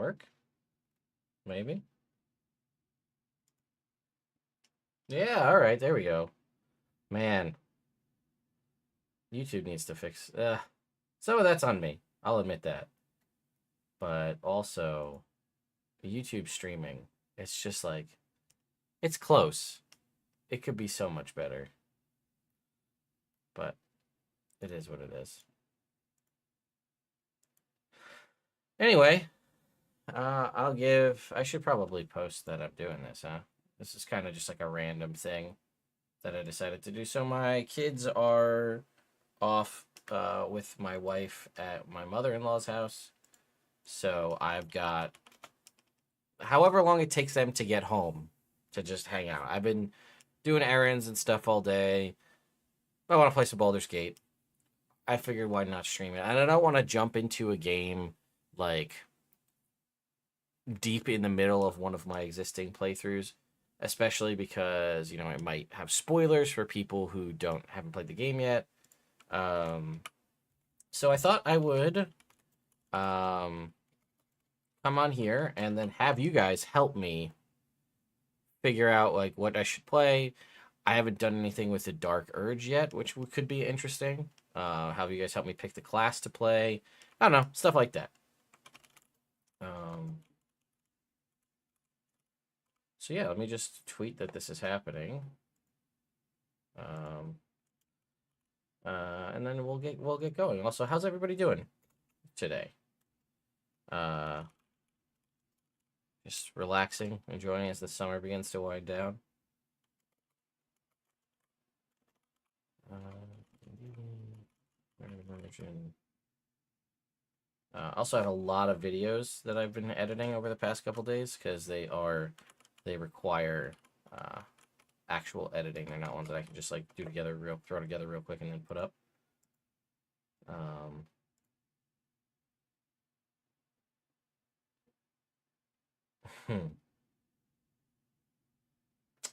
work? Maybe? Yeah, alright, there we go. Man. YouTube needs to fix... some of that's on me. I'll admit that. But also, YouTube streaming, it's just like... It's close. It could be so much better. But it is what it is. Anyway, I should probably post that I'm doing this, huh? This is kind of just like a random thing that I decided to do. So my kids are off with my wife at my mother-in-law's house. So I've got however long it takes them to get home to just hang out. I've been doing errands and stuff all day. I want to play some Baldur's Gate. I figured why not stream it. And I don't want to jump into a game like deep in the middle of one of my existing playthroughs, especially because, you know, it might have spoilers for people who haven't played the game yet. So I thought I would come on here and then have you guys help me figure out like what I should play. I haven't done anything with the Dark Urge yet, which could be interesting. Have you guys help me pick the class to play? I don't know, stuff like that. So yeah, let me just tweet that this is happening. And then we'll get going. Also, how's everybody doing today? Just relaxing, enjoying as the summer begins to wind down. Immersion. Also, I have a lot of videos that I've been editing over the past couple days because they require actual editing. They're not ones that I can just like throw together real quick and then put up.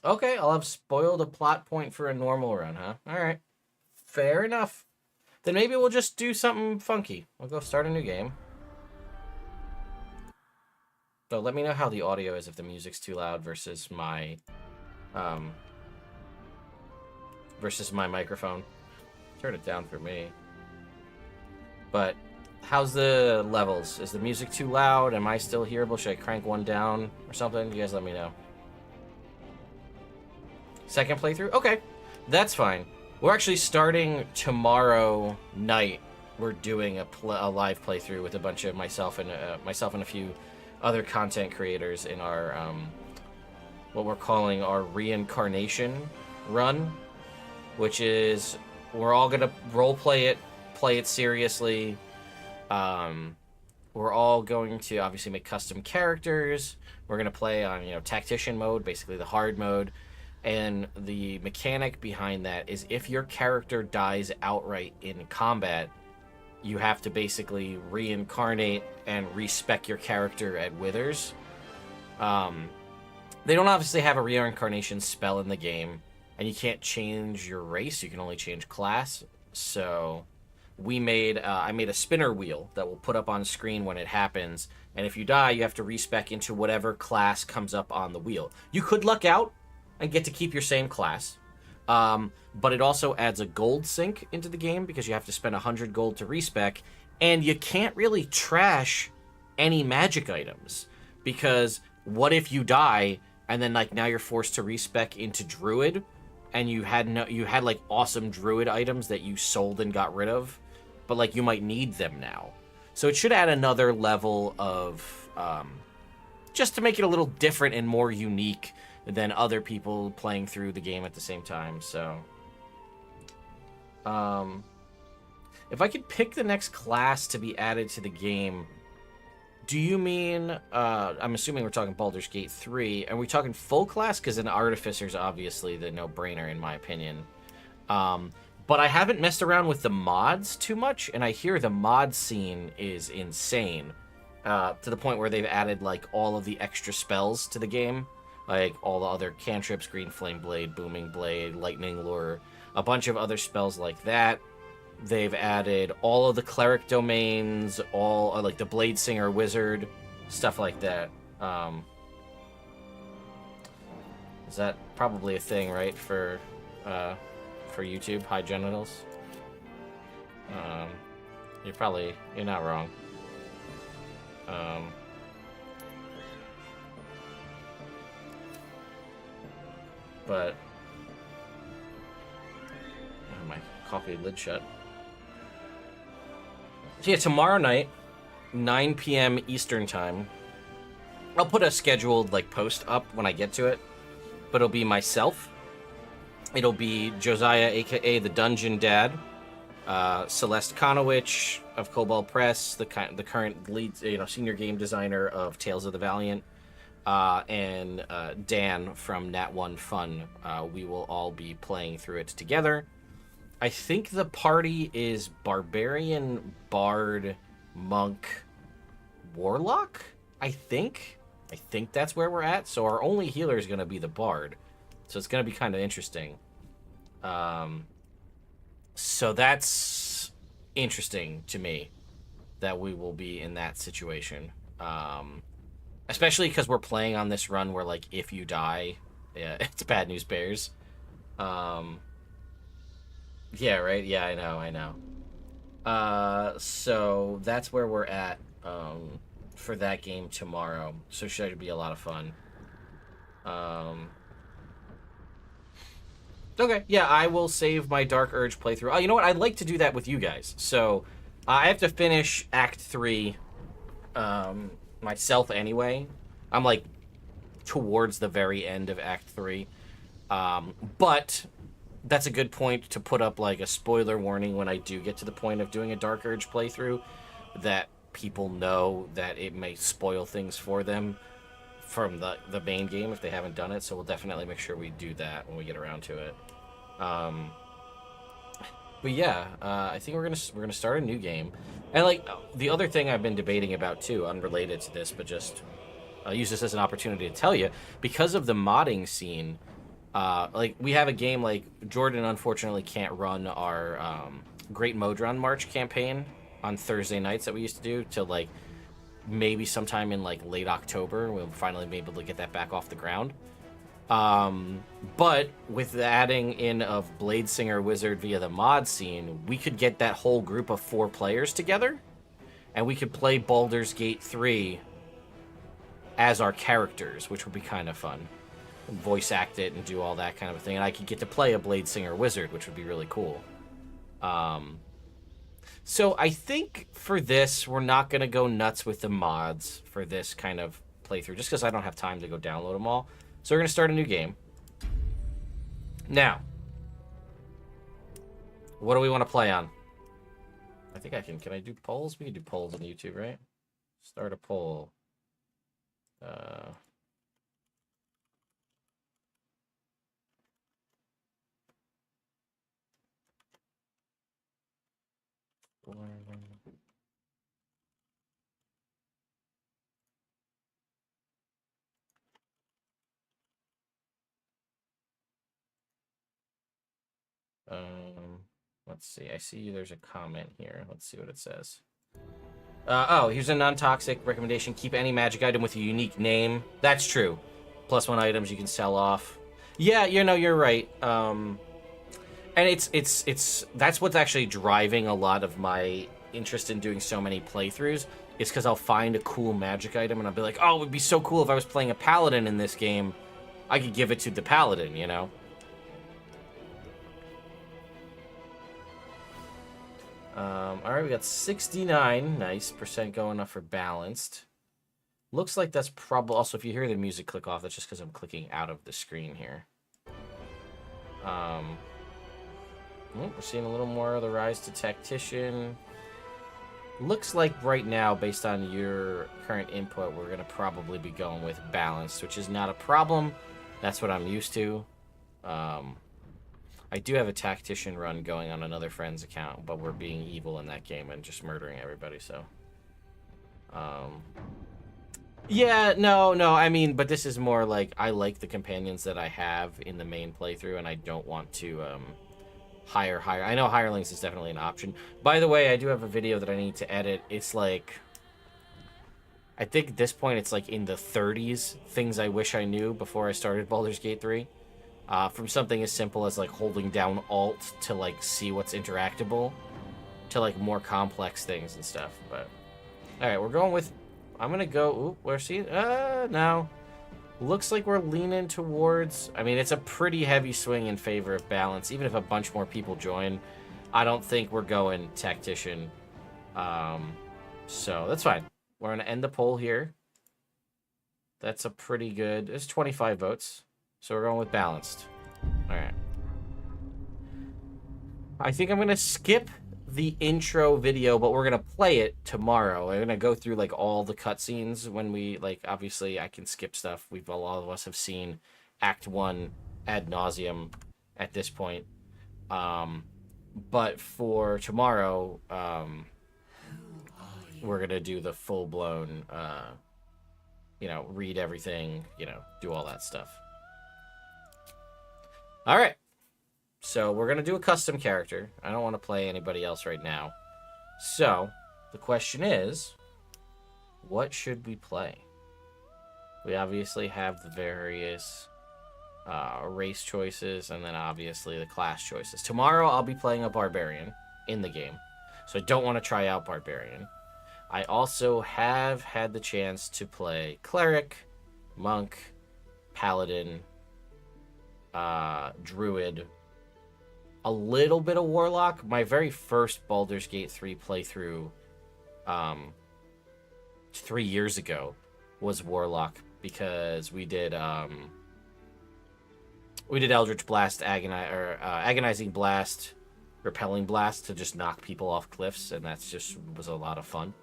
Okay, I'll have spoiled a plot point for a normal run, huh? All right, fair enough. Then maybe we'll just do something funky. We'll go start a new game. So let me know how the audio is if the music's too loud versus my microphone. Turn it down for me. But how's the levels? Is the music too loud? Am I still hearable? Should I crank one down or something? You guys let me know. Second playthrough? Okay, that's fine. We're actually starting tomorrow night. We're doing a live playthrough with a bunch of myself and a few other content creators in our what we're calling our reincarnation run, which is we're all gonna role play it seriously. We're all going to obviously make custom characters. We're gonna play on, you know, tactician mode, basically the hard mode. And the mechanic behind that is if your character dies outright in combat, you have to basically reincarnate and respec your character at Withers. They don't obviously have a reincarnation spell in the game, and you can't change your race. You can only change class. So I made a spinner wheel that will put up on screen when it happens. And if you die, you have to respec into whatever class comes up on the wheel. You could luck out and get to keep your same class. But it also adds a gold sink into the game because you have to spend 100 gold to respec, and you can't really trash any magic items because what if you die and then like now you're forced to respec into druid and you had like awesome druid items that you sold and got rid of, but like you might need them now. So it should add another level of just to make it a little different and more unique than other people playing through the game at the same time. So if I could pick the next class to be added to the game, do you mean I'm assuming we're talking Baldur's Gate 3, and we talking full class? Because an artificer's obviously the no-brainer in my opinion. But I haven't messed around with the mods too much, and I hear the mod scene is insane, to the point where they've added like all of the extra spells to the game. Like all the other cantrips, Green Flame Blade, Booming Blade, Lightning Lure, a bunch of other spells like that. They've added all of the cleric domains, all like the Blade Singer Wizard, stuff like that. Is that probably a thing, right, for YouTube, high genitals? You're not wrong. But oh, my coffee lid shut. So yeah, tomorrow night, 9 p.m. Eastern time. I'll put a scheduled like post up when I get to it, but it'll be myself. It'll be Josiah, aka the Dungeon Dad, Celeste Konowich of Cobalt Press, the current lead, senior game designer of Tales of the Valiant, and Dan from Nat One Fun. We will all be playing through it together. I think the party is Barbarian, Bard, Monk, Warlock. I think that's where we're at. So our only healer is going to be the Bard. So it's going to be kind of interesting. So that's interesting to me that we will be in that situation. Especially because we're playing on this run where, like, if you die, yeah, it's bad news bears. Yeah, right? Yeah, I know. So that's where we're at for that game tomorrow. So should be a lot of fun. Okay, yeah, I will save my Dark Urge playthrough. Oh, you know what? I'd like to do that with you guys. So I have to finish Act 3 myself anyway. I'm like towards the very end of Act 3. But that's a good point to put up like a spoiler warning when I do get to the point of doing a Dark Urge playthrough, that people know that it may spoil things for them from the main game if they haven't done it. So we'll definitely make sure we do that when we get around to it. But yeah, I think we're gonna start a new game. And like the other thing I've been debating about too, unrelated to this, but just I'll use this as an opportunity to tell you, because of the modding scene. Like we have a game, like Jordan unfortunately can't run our Great Modron March campaign on Thursday nights that we used to do till like maybe sometime in like late October. We'll finally be able to get that back off the ground. But with the adding in of Bladesinger Wizard via the mod scene, we could get that whole group of 4 players together, and we could play Baldur's Gate 3 as our characters, which would be kind of fun. And voice act it and do all that kind of a thing. And I could get to play a Bladesinger Wizard, which would be really cool. So I think for this, we're not going to go nuts with the mods for this kind of playthrough, just because I don't have time to go download them all. So we're going to start a new game. Now, what do we want to play on? I think I can I do polls? We can do polls on YouTube, right? Start a poll. Let's see. I see there's a comment here. Let's see what it says. Oh, here's a non-toxic recommendation. Keep any magic item with a unique name. That's true. +1 items you can sell off. Yeah, you're right. And it's that's what's actually driving a lot of my interest in doing so many playthroughs. Is because I'll find a cool magic item and I'll be like, oh, it would be so cool if I was playing a paladin in this game. I could give it to the paladin, you know? Alright, we got 69 nice percent going up for balanced. Looks like that's probably also, if you hear the music click off, that's just because I'm clicking out of the screen here. We're seeing a little more of the rise to tactician. Looks like right now, based on your current input, we're going to probably be going with balanced, which is not a problem. That's what I'm used to. I do have a tactician run going on another friend's account, but we're being evil in that game and just murdering everybody, so. Yeah, no, I mean, but this is more like, I like the companions that I have in the main playthrough, and I don't want to, hire. I know hirelings is definitely an option. By the way, I do have a video that I need to edit. It's like I think at this point it's like in the 30s, things I wish I knew before I started Baldur's Gate 3. From something as simple as like holding down Alt to like see what's interactable to like more complex things and stuff. But all right, we're going with. I'm gonna go. Ooh, where's he? No. Looks like we're leaning towards. I mean, it's a pretty heavy swing in favor of balance. Even if a bunch more people join, I don't think we're going tactician. So that's fine. We're gonna end the poll here. That's a pretty good. It's 25 votes, so we're going with balanced. All right. I think I'm gonna skip the intro video, but we're gonna play it tomorrow. I'm gonna go through like all the cutscenes when we like. Obviously, I can skip stuff. A lot of us have seen Act 1 ad nauseum at this point. But for tomorrow, we're gonna do the full blown. Read everything. Do all that stuff. All right. So we're going to do a custom character. I don't want to play anybody else right now. So the question is, what should we play? We obviously have the various race choices and then obviously the class choices. Tomorrow I'll be playing a barbarian in the game. So I don't want to try out barbarian. I also have had the chance to play cleric, monk, paladin, druid, a little bit of warlock. My very first Baldur's Gate 3 playthrough 3 years ago was warlock because we did Eldritch Blast, Agonizing Blast, Repelling Blast to just knock people off cliffs, and that's just was a lot of fun.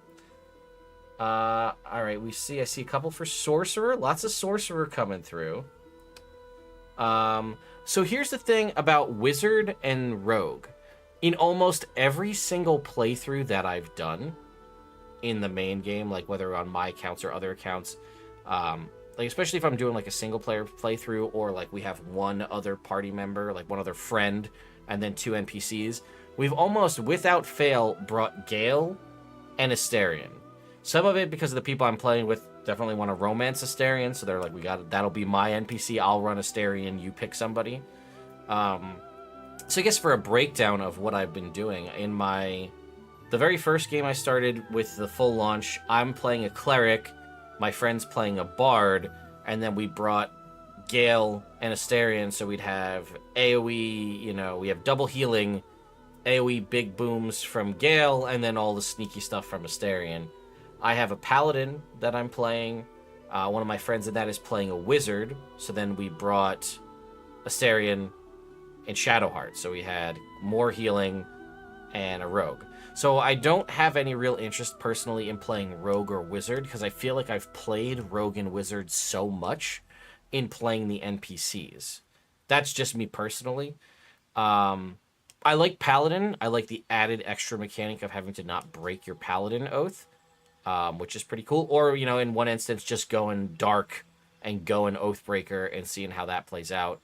All right, I see a couple for Sorcerer. Lots of Sorcerer coming through. So here's the thing about Wizard and Rogue. In almost every single playthrough that I've done in the main game, like whether on my accounts or other accounts, like especially if I'm doing like a single player playthrough or like we have one other party member, like one other friend, and then 2 NPCs, we've almost without fail brought Gale and Astarion. Some of it because of the people I'm playing with definitely want to romance Astarion, so they're like, that'll be my NPC, I'll run Astarion, you pick somebody. So I guess for a breakdown of what I've been doing, in the very first game I started with the full launch, I'm playing a cleric, my friend's playing a bard, and then we brought Gale and Astarion, so we'd have AoE, we have double healing, AoE big booms from Gale, and then all the sneaky stuff from Astarion. I have a paladin that I'm playing. One of my friends in that is playing a wizard. So then we brought Astarion and Shadowheart. So we had more healing and a rogue. So I don't have any real interest personally in playing rogue or wizard because I feel like I've played rogue and wizard so much in playing the NPCs. That's just me personally. I like paladin. I like the added extra mechanic of having to not break your paladin oath. Which is pretty cool. Or, in one instance, just going dark and going Oathbreaker and seeing how that plays out.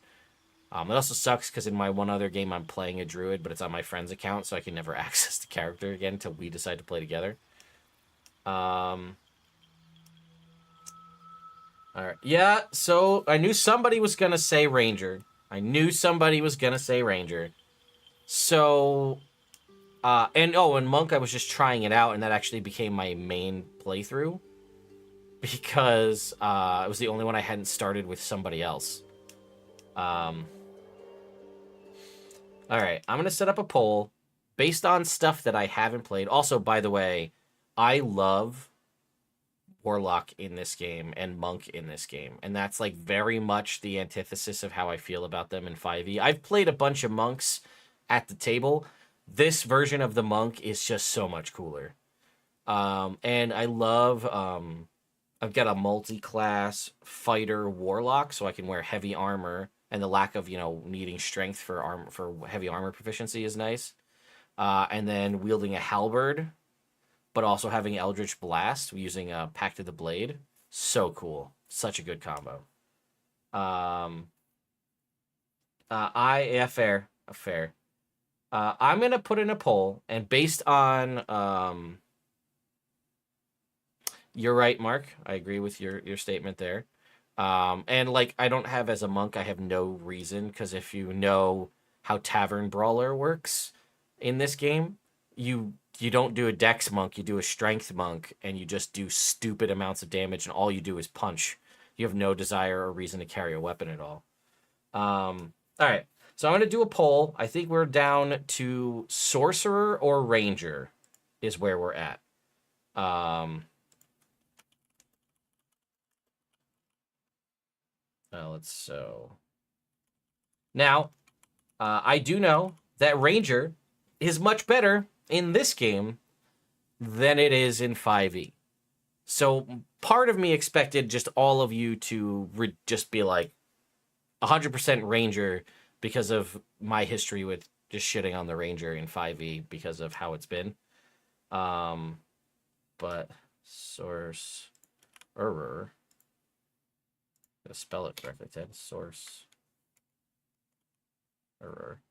It also sucks because in my one other game, I'm playing a druid, but it's on my friend's account, so I can never access the character again until we decide to play together. All right. Yeah, so I knew somebody was going to say Ranger. So... and Monk, I was just trying it out, and that actually became my main playthrough because it was the only one I hadn't started with somebody else. All right, I'm gonna set up a poll based on stuff that I haven't played. Also, by the way, I love Warlock in this game and Monk in this game, and that's like very much the antithesis of how I feel about them in 5e. I've played a bunch of monks at the table. This version of the monk is just so much cooler. And I love, I've got a multi-class fighter warlock, so I can wear heavy armor, and the lack of, needing strength for heavy armor proficiency is nice. And then wielding a halberd, but also having Eldritch Blast using a Pact of the Blade. So cool. Such a good combo. Fair. I'm going to put in a poll, and based on, You're right, Mark. I agree with your statement there. And like I don't have as a monk, I have no reason because if you know how Tavern Brawler works in this game, you don't do a Dex monk, you do a Strength monk, and you just do stupid amounts of damage, and all you do is punch. You have no desire or reason to carry a weapon at all. All right, so I'm gonna do a poll. I think we're down to Sorcerer or Ranger, is where we're at. Let's so. Now, I do know that Ranger is much better in this game than it is in 5e. So part of me expected just all of you to just be like 100% Ranger because of my history with just shitting on the Ranger in 5e because of how it's been. But Sorcerer. Gotta spell it correctly, Ted. Sorcerer.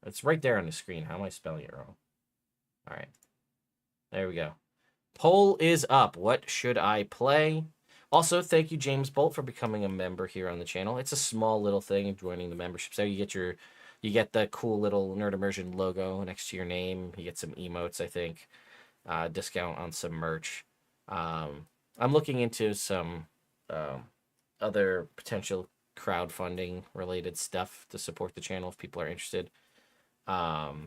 It's right there on the screen. How am I spelling it wrong? All right. There we go. Poll is up. What should I play? Also, thank you, James Bolt, for becoming a member here on the channel. It's a small little thing, joining the membership. So you get the cool little Nerd Immersion logo next to your name. You get some emotes, I think. Discount on some merch. I'm looking into some other potential crowdfunding related stuff to support the channel if people are interested. But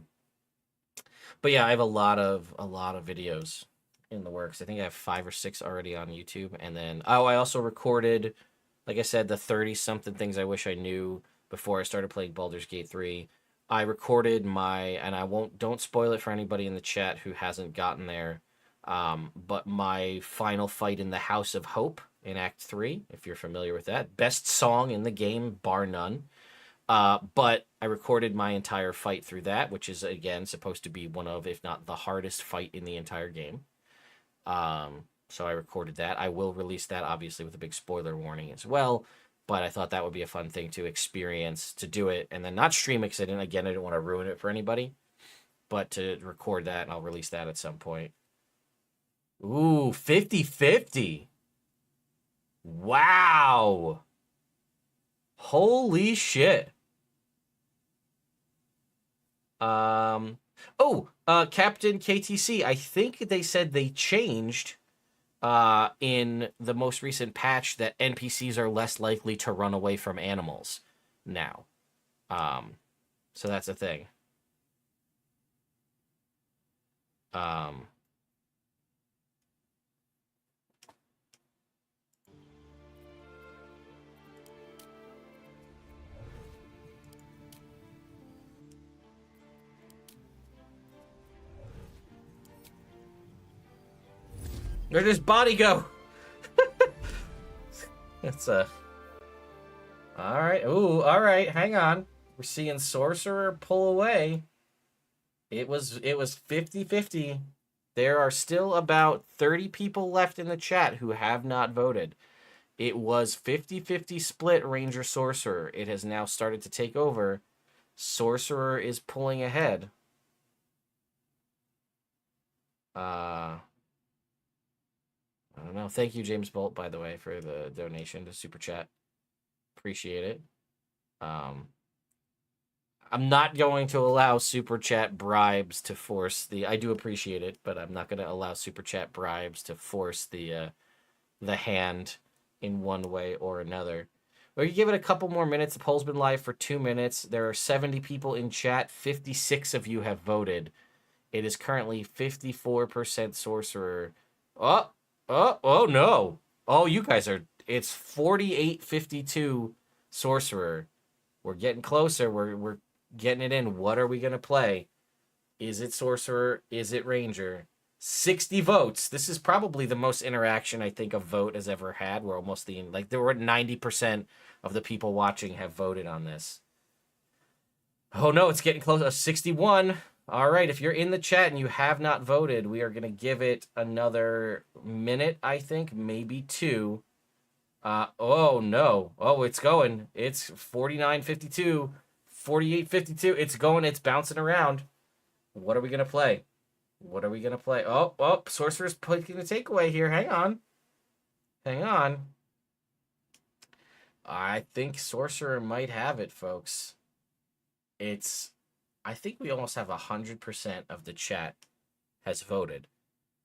yeah, I have a lot of videos in the works. I think I have 5 or 6 already on YouTube. And then, I also recorded, like I said, the 30-something things I wish I knew before I started playing Baldur's Gate 3. I recorded and don't spoil it for anybody in the chat who hasn't gotten there, but my final fight in the House of Hope in Act 3, if you're familiar with that. Best song in the game, bar none. But I recorded my entire fight through that, which is, again, supposed to be one of, if not the hardest fight in the entire game. So I recorded that. I will release that, obviously, with a big spoiler warning as well. But I thought that would be a fun thing to experience, to do it, and then not stream it, because I didn't want to ruin it for anybody. But to record that, and I'll release that at some point. Ooh, 50-50. Wow. Holy shit. Captain KTC, I think they said they changed in the most recent patch that NPCs are less likely to run away from animals now. So that's a thing. Where'd his body go? It's a... Alright. Ooh, alright. Hang on. We're seeing Sorcerer pull away. It was 50-50. There are still about 30 people left in the chat who have not voted. It was 50-50 split Ranger Sorcerer. It has now started to take over. Sorcerer is pulling ahead. I don't know. Thank you, James Bolt, by the way, for the donation to Super Chat. Appreciate it. I'm not going to allow Super Chat bribes to force the... I do appreciate it, but I'm not going to allow Super Chat bribes to force the hand in one way or another. We're going to give it a couple more minutes. The poll's been live for 2 minutes. There are 70 people in chat. 56 of you have voted. It is currently 54% Sorcerer. Oh, no. Oh, you guys are... It's 48-52 Sorcerer. We're getting closer. We're getting it in. What are we going to play? Is it Sorcerer? Is it Ranger? 60 votes. This is probably the most interaction I think a vote has ever had. We're almost there were 90% of the people watching have voted on this. Oh, no, it's getting close. 61. All right, if you're in the chat and you have not voted, we are going to give it another minute, I think, maybe 2. Oh, no. Oh, it's going. It's 49-52, 48-52. It's going. It's bouncing around. What are we going to play? What are we going to play? Oh, Sorcerer's taking the takeaway here. Hang on. Hang on. I think Sorcerer might have it, folks. I think we almost have 100% of the chat has voted.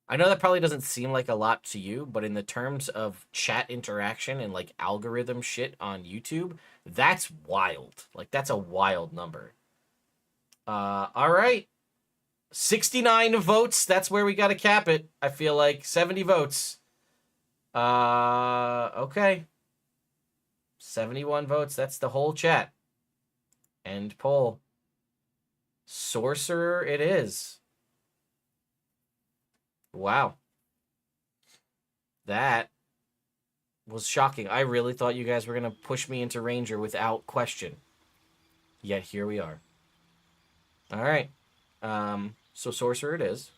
I know that probably doesn't seem like a lot to you, but in the terms of chat interaction and like algorithm shit on YouTube, that's wild. Like that's a wild number. All right. 69 votes. That's where we got to cap it. I feel like 70 votes. Okay. 71 votes. That's the whole chat. End poll. Sorcerer it is. Wow. That was shocking. I really thought you guys were going to push me into Ranger without question. Yet here we are. All right. So Sorcerer it is.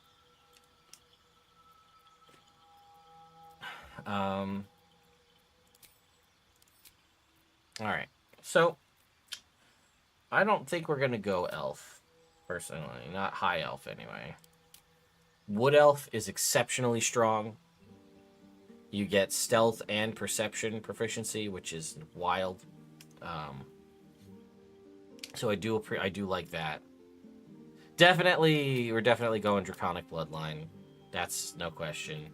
All right. So I don't think we're going to go elf, personally. Not high elf, anyway. Wood elf is exceptionally strong. You get stealth and perception proficiency, which is wild. So I do like that. We're definitely going Draconic Bloodline. That's no question.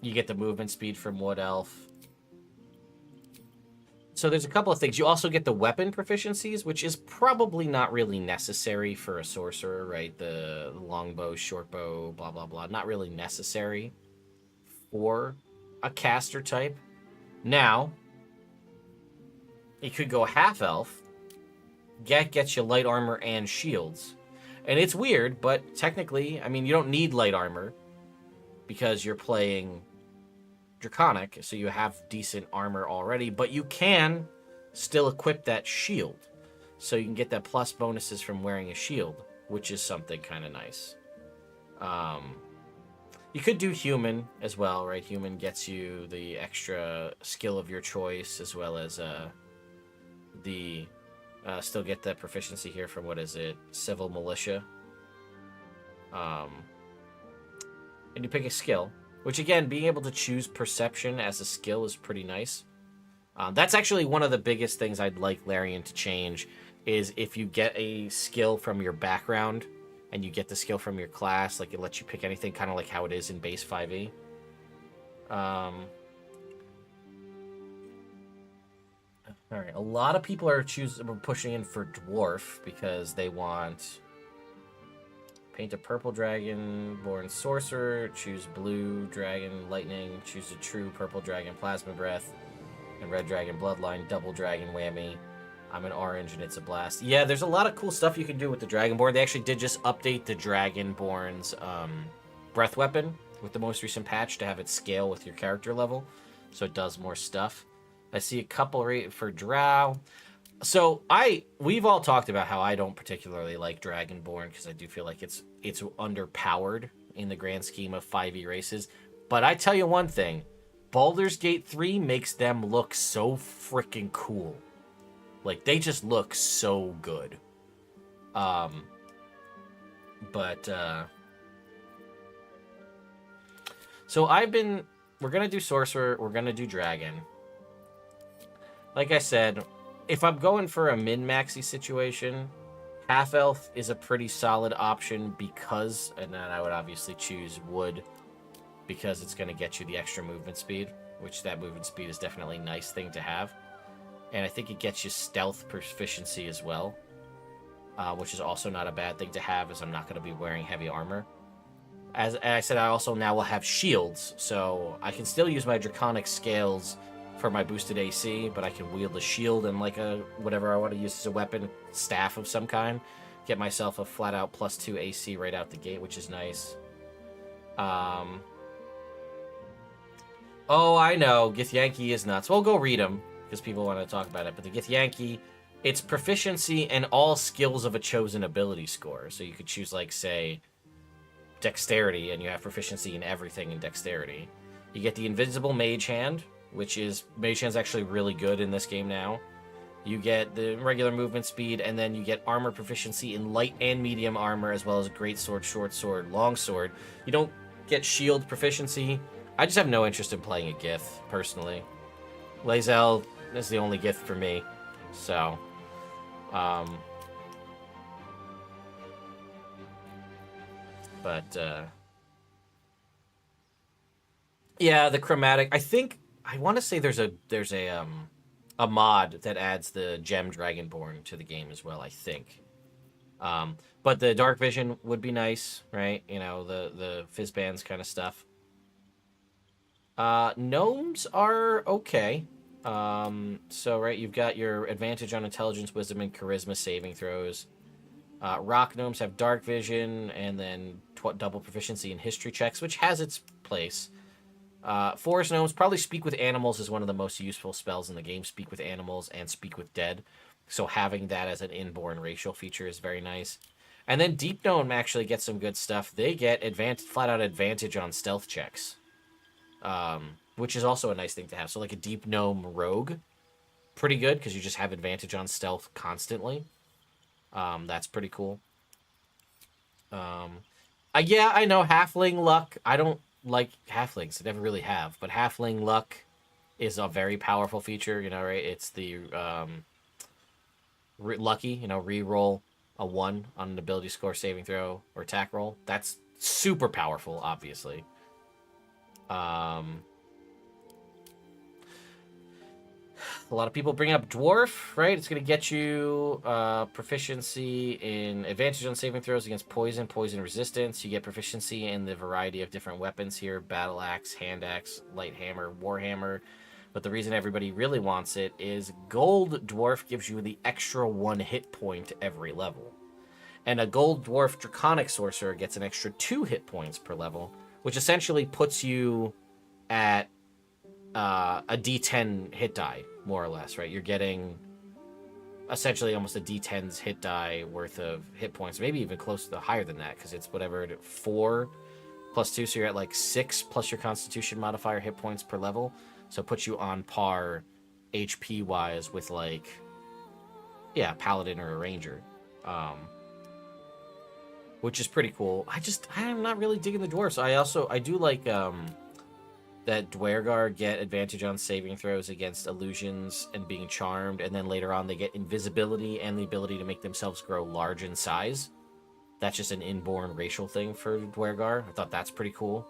You get the movement speed from Wood Elf. So there's a couple of things. You also get the weapon proficiencies, which is probably not really necessary for a sorcerer, right? The longbow, shortbow, blah, blah, blah. Not really necessary for a caster type. Now, you could go half elf. Gets you light armor and shields. And it's weird, but technically, I mean, you don't need light armor because you're playing Draconic, so you have decent armor already, but you can still equip that shield. So you can get that plus bonuses from wearing a shield, which is something kind of nice. You could do human as well, right? Human gets you the extra skill of your choice, as well as still get that proficiency here from, what is it, Civil Militia. And you pick a skill, which again, being able to choose perception as a skill is pretty nice. That's actually one of the biggest things I'd like Larian to change, is if you get a skill from your background and you get the skill from your class, like it lets you pick anything, kind of like how it is in base 5e. All right, a lot of people are pushing in for dwarf because they want paint a purple dragon, born sorcerer, choose blue dragon, lightning, choose a true purple dragon, plasma breath, and red dragon, bloodline, double dragon, whammy. I'm an orange and it's a blast. Yeah, there's a lot of cool stuff you can do with the dragonborn. They actually did just update the dragonborn's breath weapon with the most recent patch to have it scale with your character level, so it does more stuff. I see a couple for Drow. So we've all talked about how I don't particularly like Dragonborn because I do feel like it's underpowered in the grand scheme of 5e races. But I tell you one thing, Baldur's Gate 3 makes them look so freaking cool. Like they just look so good. So we're gonna do Sorcerer, we're gonna do Dragon. Like I said, if I'm going for a min-maxy situation, half-elf is a pretty solid option because, and then I would obviously choose wood because it's going to get you the extra movement speed, which that movement speed is definitely a nice thing to have. And I think it gets you stealth proficiency as well, which is also not a bad thing to have, as I'm not going to be wearing heavy armor. As I said, I also now will have shields, so I can still use my draconic scales for my boosted AC, but I can wield a shield and like a whatever I want to use as a weapon, staff of some kind, get myself a flat out +2 AC right out the gate, which is nice. Oh, I know, Githyanki is nuts. Well, go read them because people want to talk about it. But the Githyanki, it's proficiency and all skills of a chosen ability score. So you could choose, like, say, dexterity, and you have proficiency in everything in dexterity. You get the Invisible Mage Hand, which is, Mage Hand's actually really good in this game now. You get the regular movement speed, and then you get armor proficiency in light and medium armor, as well as great sword, short sword, long sword. You don't get shield proficiency. I just have no interest in playing a Gith, personally. Lae'zel is the only Gith for me, so... yeah, the chromatic. I want to say there's a mod that adds the Gem Dragonborn to the game as well. I think. But the dark vision would be nice, right? You know, the Fizzbands kind of stuff. Gnomes are okay. So right, you've got your advantage on intelligence, wisdom, and charisma saving throws. Rock gnomes have dark vision and then double proficiency in history checks, which has its place. Forest gnomes probably speak with animals is one of the most useful spells in the game. Speak with animals and speak with dead. So having that as an inborn racial feature is very nice. And then deep gnome actually gets some good stuff. They get flat out advantage on stealth checks, which is also a nice thing to have. So like a deep gnome rogue, pretty good because you just have advantage on stealth constantly. That's pretty cool. Yeah, I know halfling luck. I don't like halflings. I never really have, but halfling luck is a very powerful feature. You know, right? It's the lucky. You know, re-roll a 1 on an ability score, saving throw, or attack roll. That's super powerful, obviously. A lot of people bring up dwarf, right? It's going to get you proficiency in advantage on saving throws against poison, poison resistance. You get proficiency in the variety of different weapons here: battle axe, hand axe, light hammer, warhammer. But the reason everybody really wants it is gold dwarf gives you the extra 1 hit point every level. And a gold dwarf draconic sorcerer gets an extra 2 hit points per level, which essentially puts you at a D10 hit die, more or less, right? You're getting essentially almost a D10's hit die worth of hit points, maybe even close to higher than that, because it's whatever, 4 plus 2, so you're at like 6 plus your constitution modifier hit points per level. So it puts you on par HP wise with like, yeah, paladin or a ranger, which is pretty cool. I'm not really digging the dwarves. I do like that Dwergar get advantage on saving throws against illusions and being charmed, and then later on they get invisibility and the ability to make themselves grow large in size. That's just an inborn racial thing for Dwergar. I thought that's pretty cool.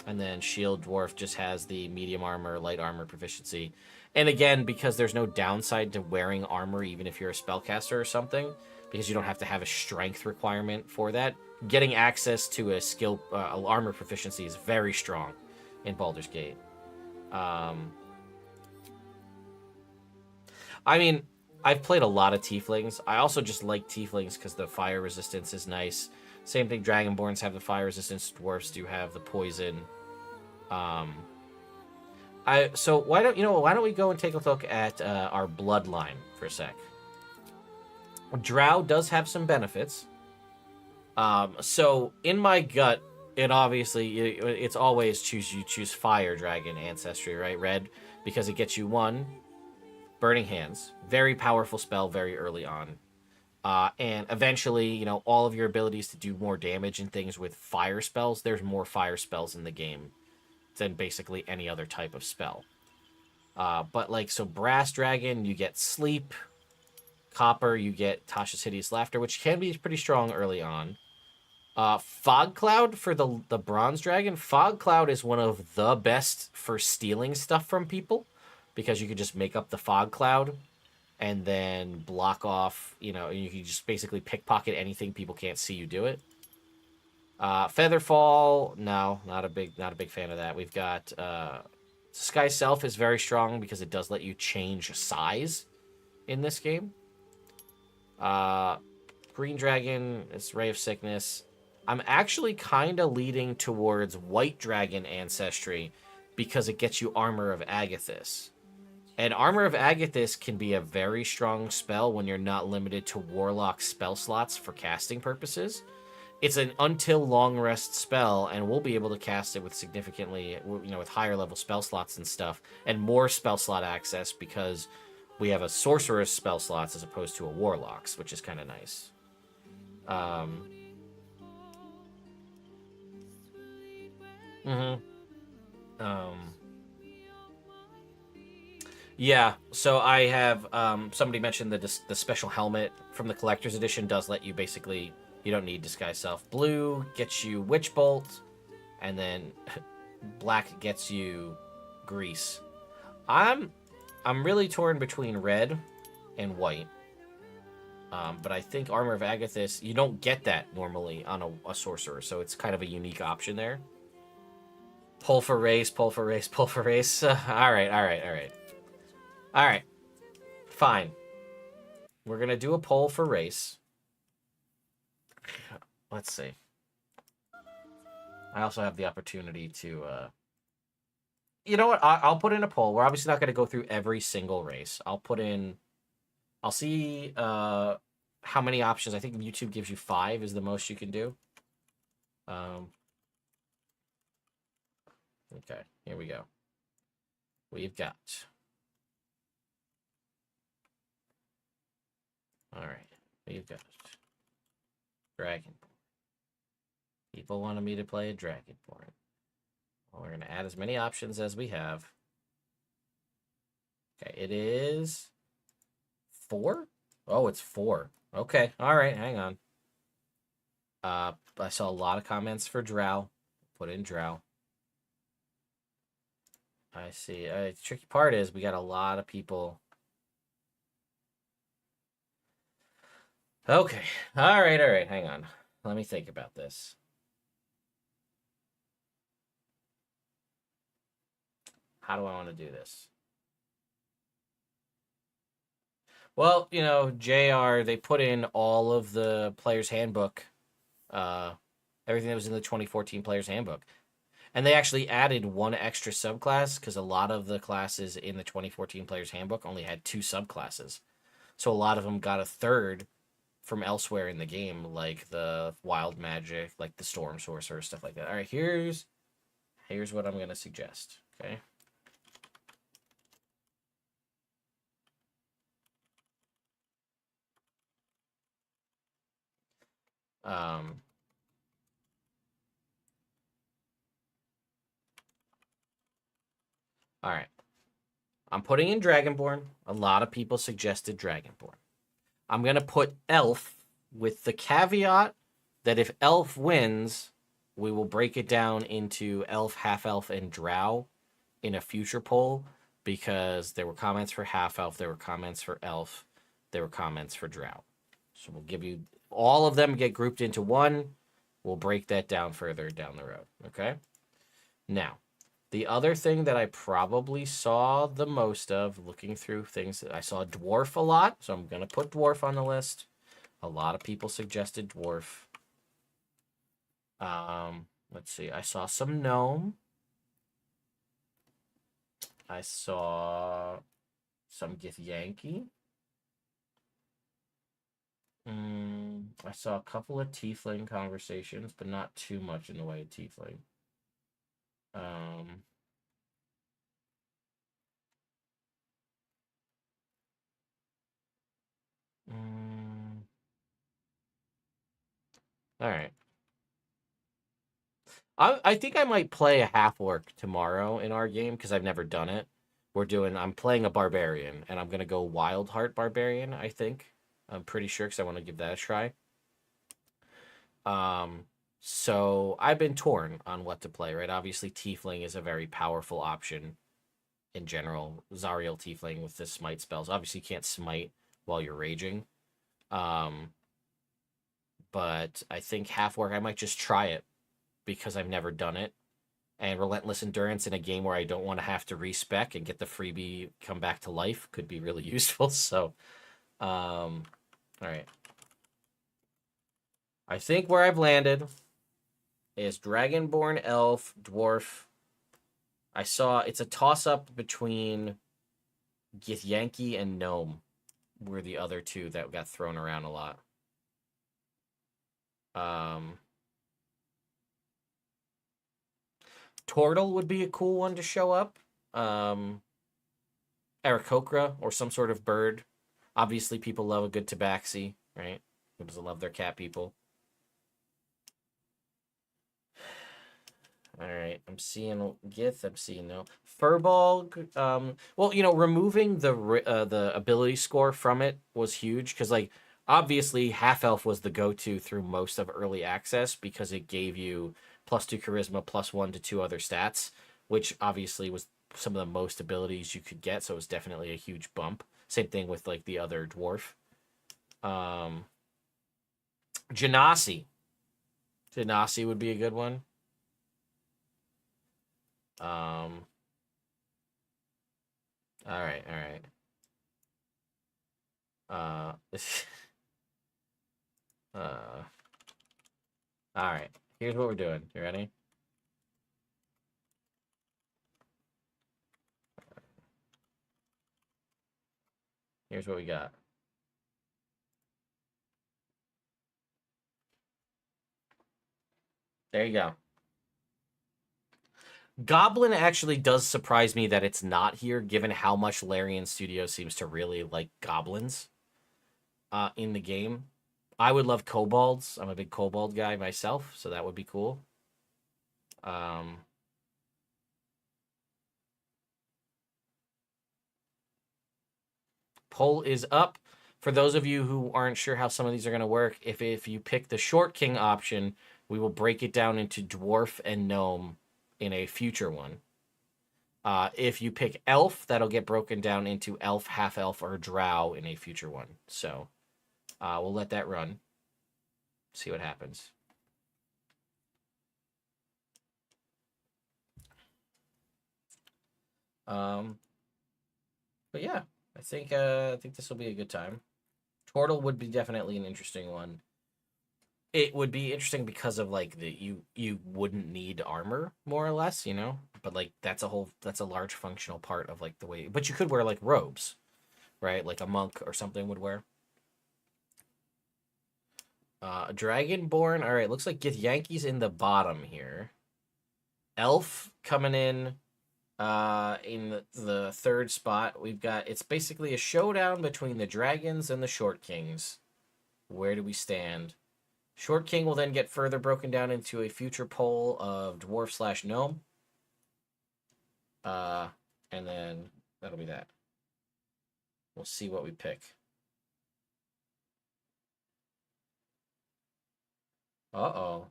And then Shield Dwarf just has the medium armor, light armor proficiency. And again, because there's no downside to wearing armor, even if you're a spellcaster or something, because you don't have to have a strength requirement for that, getting access to a skill armor proficiency is very strong in Baldur's Gate. I mean, I've played a lot of tieflings. I also just like tieflings because the fire resistance is nice. Same thing, Dragonborns have the fire resistance. Dwarves do have the poison. So why don't we go and take a look at our bloodline for a sec. Drow does have some benefits. So in my gut, it's always choose fire dragon ancestry, right? Red, because it gets you 1 burning hands, very powerful spell very early on. And eventually, all of your abilities to do more damage and things with fire spells, there's more fire spells in the game than basically any other type of spell. But so Brass Dragon, you get Sleep. Copper, you get Tasha's Hideous Laughter, which can be pretty strong early on. Fog Cloud for the Bronze Dragon. Fog Cloud is one of the best for stealing stuff from people, because you can just make up the Fog Cloud and then block off, you can just basically pickpocket anything, people can't see you do it. Featherfall, no, not a big fan of that. We've got Sky Self is very strong because it does let you change size in this game. Green Dragon is Ray of Sickness. I'm actually kind of leading towards White Dragon ancestry because it gets you Armor of Agathis. And Armor of Agathis can be a very strong spell when you're not limited to Warlock spell slots for casting purposes. It's an until long rest spell, and we'll be able to cast it with significantly, with higher level spell slots and stuff, and more spell slot access because we have a Sorcerer's spell slots as opposed to a Warlock's, which is kind of nice. Mm-hmm. Um, yeah, so I have somebody mentioned the special helmet from the collector's edition does let you basically you don't need disguise self. Blue gets you witch bolt, and then black gets you grease. I'm I'm really torn between red and white. But I think Armor of Agathis, you don't get that normally on a sorcerer, so it's kind of a unique option there. Pull for race, pull for race, pull for race. All right, all right, all right. All right, fine. We're going to do a poll for race. Let's see. I also have the opportunity to. You know what? I'll put in a poll. We're obviously not going to go through every single race. I'll put in. I'll see how many options. I think YouTube gives you 5 is the most you can do. Okay, here we go. We've got. All right, we've got Dragonborn. People wanted me to play a Dragonborn. Well, we're going to add as many options as we have. Okay, it is 4? Oh, it's 4. Okay, all right, hang on. I saw a lot of comments for Drow. Put in Drow. I see. The tricky part is we got a lot of people. Okay, all right, hang on. Let me think about this. How do I want to do this? Well, you know, JR, they put in all of the player's handbook, everything that was in the 2014 player's handbook. And they actually added one extra subclass because a lot of the classes in the 2014 player's handbook only had 2 subclasses. So a lot of them got a third from elsewhere in the game, like the wild magic, like the storm sorcerer, stuff like that. All right, here's what I'm going to suggest, okay? Um, all right. I'm putting in Dragonborn. A lot of people suggested Dragonborn. I'm going to put Elf with the caveat that if Elf wins, we will break it down into Elf, Half Elf, and Drow in a future poll because there were comments for Half Elf, there were comments for Elf, there were comments for Drow. So we'll give you all of them get grouped into one. We'll break that down further down the road. Okay? Now, the other thing that I probably saw the most of looking through things, I saw Dwarf a lot, so I'm going to put Dwarf on the list. A lot of people suggested Dwarf. Let's see. I saw some Gnome. I saw some Githyanki. I saw a couple of Tiefling conversations, but not too much in the way of Tiefling. All right. I think I might play a half orc tomorrow in our game because I've never done it. I'm playing a barbarian and I'm gonna go wild heart barbarian. I think I'm pretty sure because I want to give that a try. So I've been torn on what to play. Right, obviously Tiefling is a very powerful option in general. Zariel Tiefling with the smite spells. Obviously you can't smite while you're raging. But I think half orc I might just try it because I've never done it. And Relentless Endurance in a game where I don't want to have to respec and get the freebie come back to life could be really useful. So, all right. I think where I've landed is Dragonborn, Elf, Dwarf. I saw it's a toss-up between Githyanki and Gnome were the other two that got thrown around a lot. Tortle would be a cool one to show up. Aarakocra or some sort of bird. Obviously, people love a good tabaxi, right? Who doesn't love their cat people? All right, I'm seeing Gith. I'm seeing no Furbolg. Well, removing the ability score from it was huge because, like, obviously, half elf was the go-to through most of early access because it gave you +2 charisma, +1 to 2 other stats, which obviously was some of the most abilities you could get. So it was definitely a huge bump. Same thing with like the other dwarf. Genasi. Genasi would be a good one. All right, all right. Uh, uh, all right. Here's what we're doing. You ready? Here's what we got. There you go. Goblin actually does surprise me that it's not here, given how much Larian Studio seems to really like goblins in the game. I would love kobolds. I'm a big kobold guy myself, so that would be cool. Poll is up. For those of you who aren't sure how some of these are going to work, if you pick the Short King option, we will break it down into dwarf and gnome in a future one. If you pick elf, that'll get broken down into elf, half elf, or drow in a future one. So we'll let that run. See what happens. But yeah, I think this will be a good time. Tortle would be definitely an interesting one. It would be interesting because of like you wouldn't need armor more or less, but like that's a large functional part of like the way. But you could wear like robes, right? Like a monk or something would wear. Dragonborn. All right, looks like Gith Yankees in the bottom here. Elf coming in the third spot. We've got it's basically a showdown between the dragons and the Short Kings. Where do we stand? Short King will then get further broken down into a future poll of dwarf / gnome. And then that'll be that. We'll see what we pick. Uh-oh.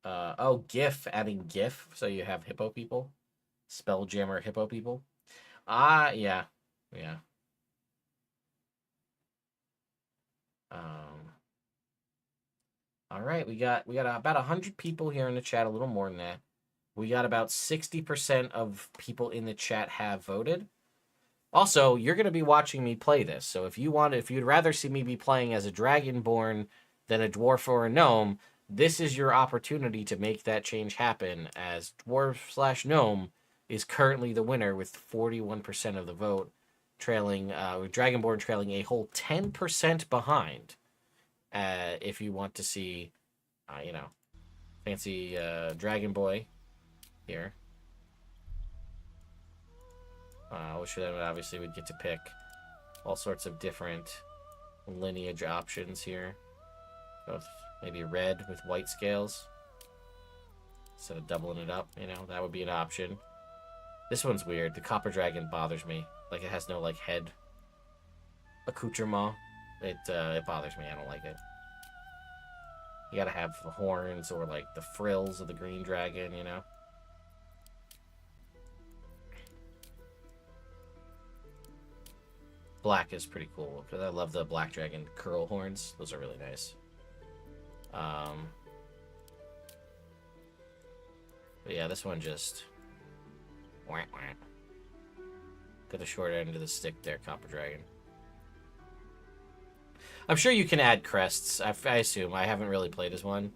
Oh, GIF, adding GIF, so you have hippo people. Spelljammer hippo people. Yeah. Yeah. All right, we got about 100 people here in the chat, a little more than that. We got about 60% of people in the chat have voted. Also, you're going to be watching me play this, so if you'd rather see me be playing as a dragonborn than a dwarf or a gnome, this is your opportunity to make that change happen, as dwarf / gnome is currently the winner with 41% of the vote, trailing with dragonborn trailing a whole 10% behind. If you want to see, fancy dragon boy here. Which then obviously we'd get to pick all sorts of different lineage options here. Both maybe red with white scales instead of doubling it up. That would be an option. This one's weird. The copper dragon bothers me. Like it has no like head accoutrement. It bothers me. I don't like it. You gotta have the horns or like the frills of the green dragon. Black is pretty cool because I love the black dragon curl horns. Those are really nice. But yeah, this one just got the short end of the stick there, copper dragon. I'm sure you can add crests. I assume. I haven't really played as one,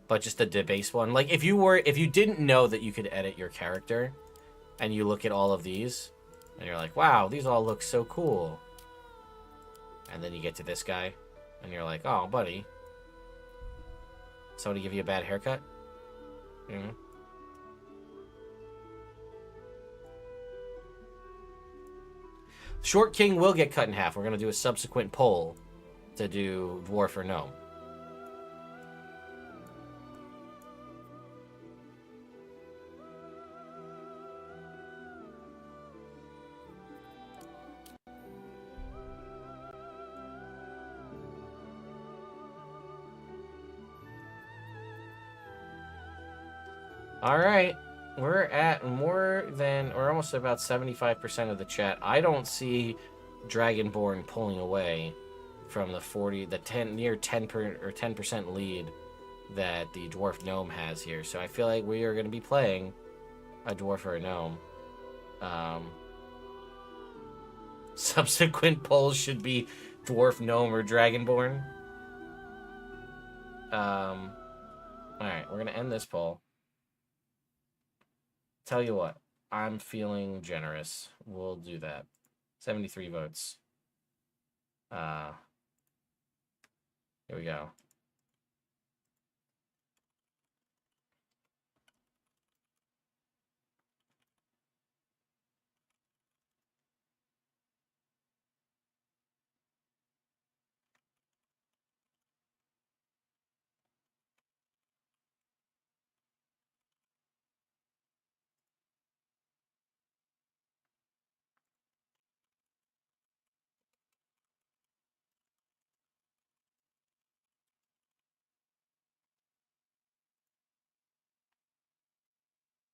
but just the debase one. Like if you didn't know that you could edit your character, and you look at all of these, and you're like, wow, these all look so cool. And then you get to this guy, and you're like, oh, buddy. Somebody give you a bad haircut? Short King will get cut in half. We're going to do a subsequent poll to do dwarf or gnome. All right. We're at more than, or almost about 75% of the chat. I don't see Dragonborn pulling away from the 40, the 10, near 10% lead that the Dwarf Gnome has here. So I feel like we are going to be playing a Dwarf or a Gnome. Subsequent polls should be Dwarf, Gnome, or Dragonborn. Alright, we're going to end this poll. Tell you what, I'm feeling generous. We'll do that. 73 votes. Here we go.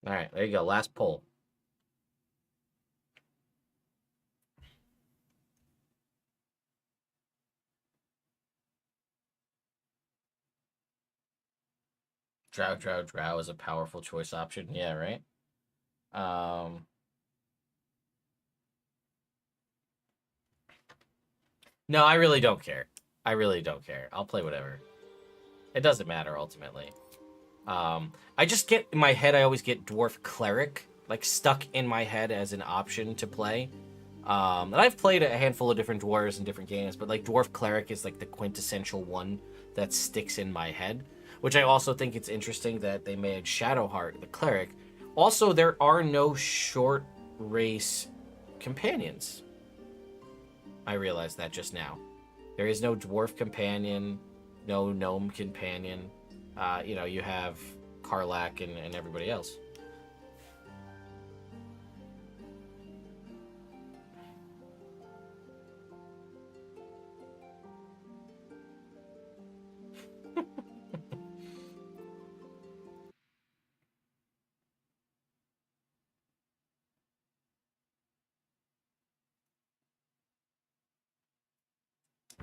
Alright, there you go. Last poll. Drow is a powerful choice option. Yeah, right? No, I really don't care. I really don't care. I'll play whatever. It doesn't matter, ultimately. I just get, in my head, I always get Dwarf Cleric, like, stuck in my head as an option to play. And I've played a handful of different dwarves in different games, but, like, Dwarf Cleric is, like, the quintessential one that sticks in my head. Which I also think it's interesting that they made Shadowheart the Cleric. Also, there are no short race companions. I realized that just now. There is no Dwarf companion, no Gnome companion. You know, you have Karlach and everybody else.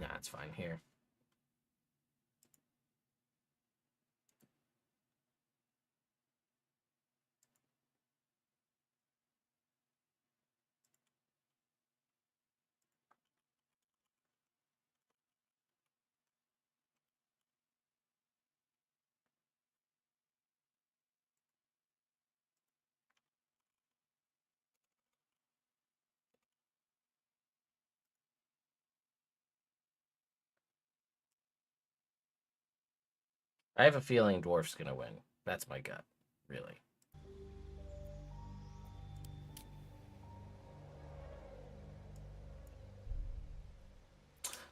Nah, it's fine here. I have a feeling Dwarf's gonna win. That's my gut, really.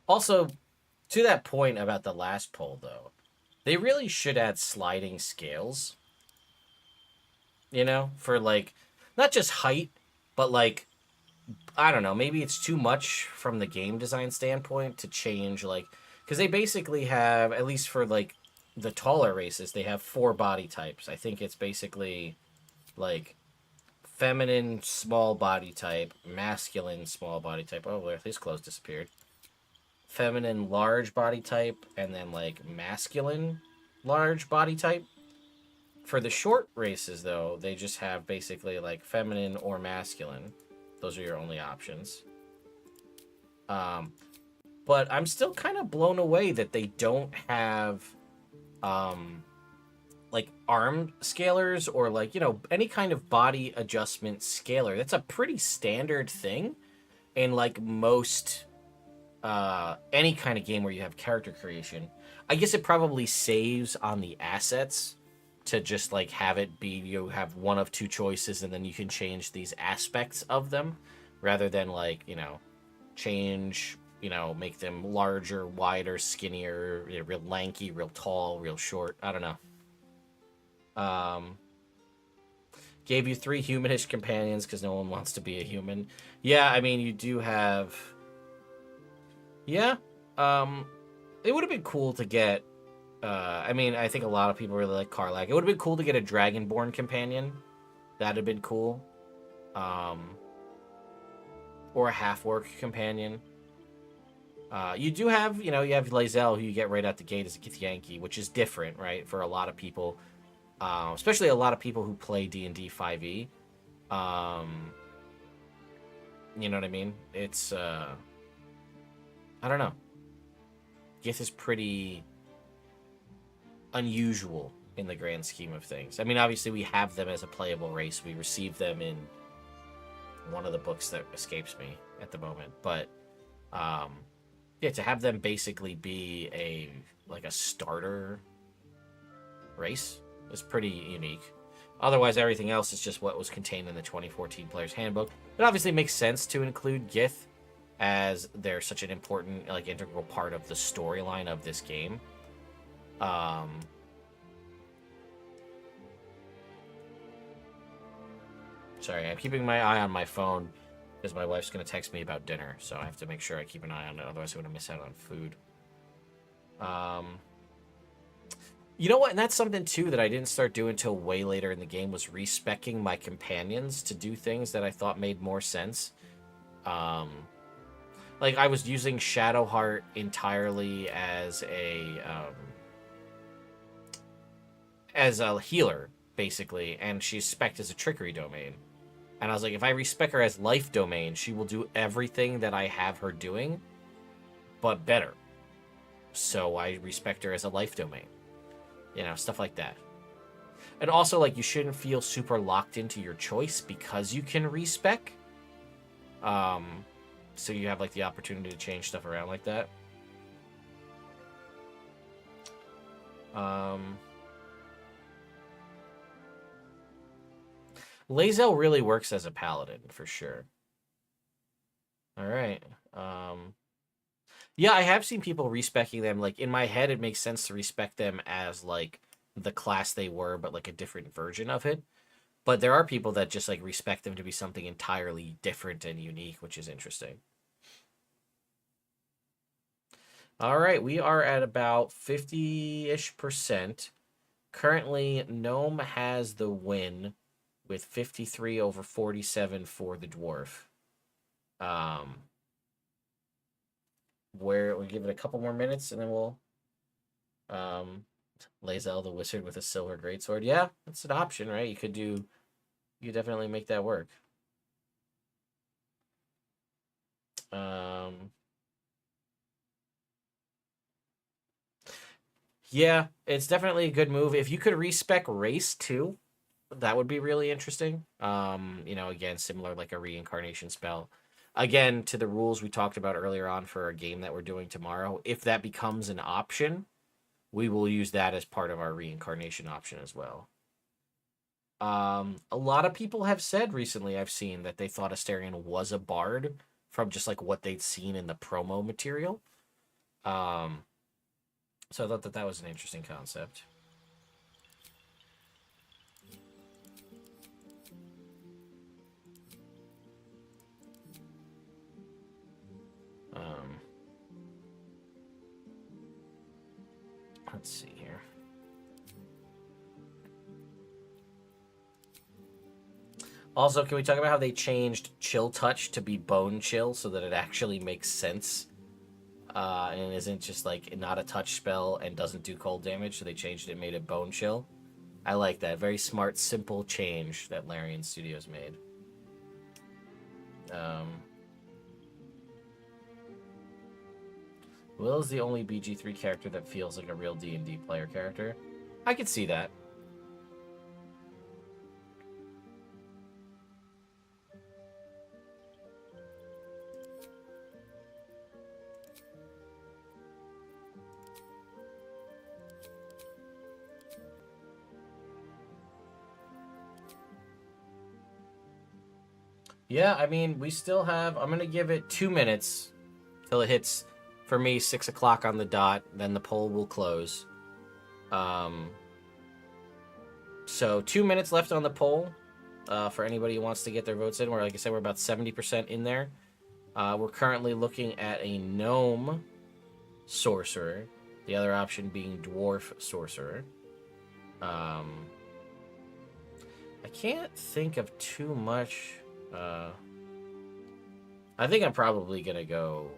Also, to that point about the last poll, though, they really should add sliding scales. You know, for like, not just height, but like, I don't know, maybe it's too much from the game design standpoint to change, like, because they basically have, at least for like the taller races, they have 4 body types. I think it's basically like feminine small body type, masculine small body type. Oh, his clothes disappeared. Feminine large body type, and then like masculine large body type. For the short races, though, they just have basically like feminine or masculine. Those are your only options. But I'm still kind of blown away that they don't have like arm scalers or like, you know, any kind of body adjustment scaler. That's a pretty standard thing in like most any kind of game where you have character creation. I guess it probably saves on the assets to just like have it be you have one of 2 choices and then you can change these aspects of them rather than like, you know, change, you know, make them larger, wider, skinnier, you know, real lanky, real tall, real short. I don't know. Gave you 3 humanish companions because no one wants to be a human. Yeah, I mean, you do have... Yeah, it would have been cool to get I mean, I think a lot of people really like Karlach. It would have been cool to get a Dragonborn companion. That'd have been cool. Or a half-orc companion. You do have, you have Lae'zel, who you get right out the gate as a Githyanki, which is different, right, for a lot of people. Especially a lot of people who play D&D 5e. You know what I mean? It's, I don't know. Gith is pretty unusual in the grand scheme of things. I mean, obviously we have them as a playable race. We received them in one of the books that escapes me at the moment. But, yeah, to have them basically be a starter race is pretty unique. Otherwise, everything else is just what was contained in the 2014 Player's Handbook. It obviously makes sense to include Gith as they're such an important, integral part of the storyline of this game. Sorry, I'm keeping my eye on my phone because my wife's going to text me about dinner, so I have to make sure I keep an eye on it, otherwise I'm going to miss out on food. You know what? And that's something, too, that I didn't start doing until way later in the game, was respecking my companions to do things that I thought made more sense. I was using Shadowheart entirely as a healer, basically, and she's spec'd as a trickery domain. And I was like, if I respec her as life domain, she will do everything that I have her doing, but better. So I respect her as a life domain. Stuff like that. And also, you shouldn't feel super locked into your choice because you can respec. So you have, the opportunity to change stuff around like that. Lae'zel really works as a paladin, for sure. All right. Yeah, I have seen people respecking them. In my head, it makes sense to respec them as, the class they were, but, a different version of it. But there are people that just, respect them to be something entirely different and unique, which is interesting. All right, we are at about 50-ish%. Currently, Gnome has the win with 53 over 47 for the dwarf. Where we'll give it a couple more minutes and then we'll Lae'zel the wizard with a silver greatsword. Yeah, that's an option, right? You could definitely make that work. Yeah, it's definitely a good move. If you could respec race too, that would be really interesting. Again, similar a reincarnation spell. Again, to the rules we talked about earlier on for a game that we're doing tomorrow, if that becomes an option, we will use that as part of our reincarnation option as well. A lot of people have said recently, I've seen, that they thought Asterion was a bard from just what they'd seen in the promo material. So I thought that was an interesting concept. Let's see here. Also, can we talk about how they changed Chill Touch to be Bone Chill so that it actually makes sense? And isn't just not a touch spell and doesn't do cold damage, so they changed it and made it Bone Chill. I like that. Very smart, simple change that Larian Studios made. Will is the only BG3 character that feels like a real D&D player character. I could see that. Yeah, I mean, we still have... I'm going to give it 2 minutes till it hits, for me, 6 o'clock on the dot. Then the poll will close. So 2 minutes left on the poll for anybody who wants to get their votes in. Like I said, we're about 70% in there. We're currently looking at a gnome sorcerer The other option being Dwarf Sorcerer. I can't think of too much. I think I'm probably gonna go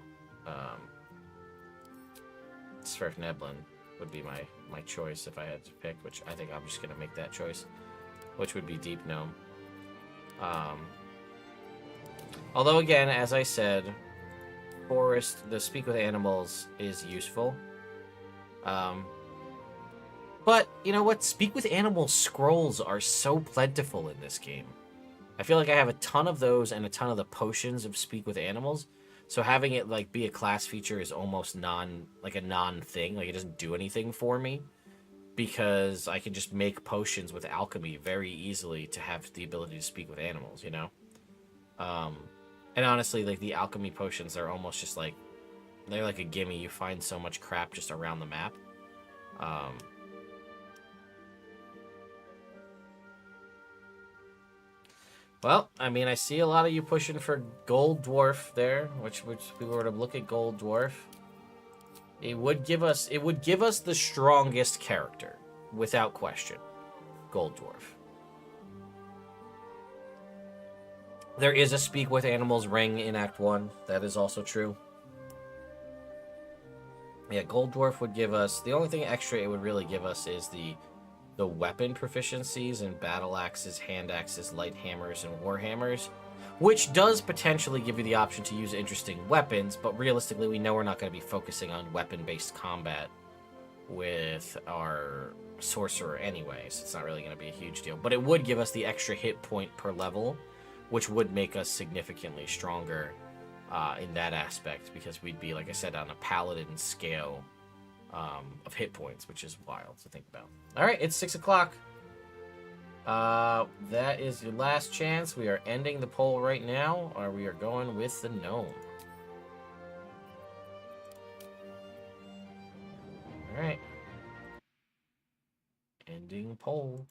Sverfneblin would be my choice if I had to pick, which I think I'm just gonna make that choice, which would be Deep Gnome. Although again, as I said, Forest, the Speak with Animals is useful. But you know what? Speak with Animals scrolls are so plentiful in this game. I feel like I have a ton of those and a ton of the potions of Speak with Animals. So having it like be a class feature is almost a non-thing. Like it doesn't do anything for me because I can just make potions with alchemy very easily to have the ability to speak with animals, you know? And honestly, like the alchemy potions are almost just like they're like a gimme. You find so much crap just around the map. Well, I mean, I see a lot of you pushing for Gold Dwarf there, which if we were to look at Gold Dwarf, it would give us the strongest character, without question. Gold Dwarf. There is a Speak with Animals ring in Act 1. That is also true. Yeah, Gold Dwarf would give us... The only thing extra it would really give us is the weapon proficiencies in battle axes, hand axes, light hammers, and war hammers, which does potentially give you the option to use interesting weapons, but realistically we know we're not going to be focusing on weapon-based combat with our sorcerer anyway, so it's not really going to be a huge deal. But it would give us the extra hit point per level, which would make us significantly stronger in that aspect, because we'd be, like I said, on a paladin scale of hit points, which is wild to think about. All right, it's 6 o'clock. That is your last chance. We are ending the poll right now, or we are going with the gnome. All right. Ending poll.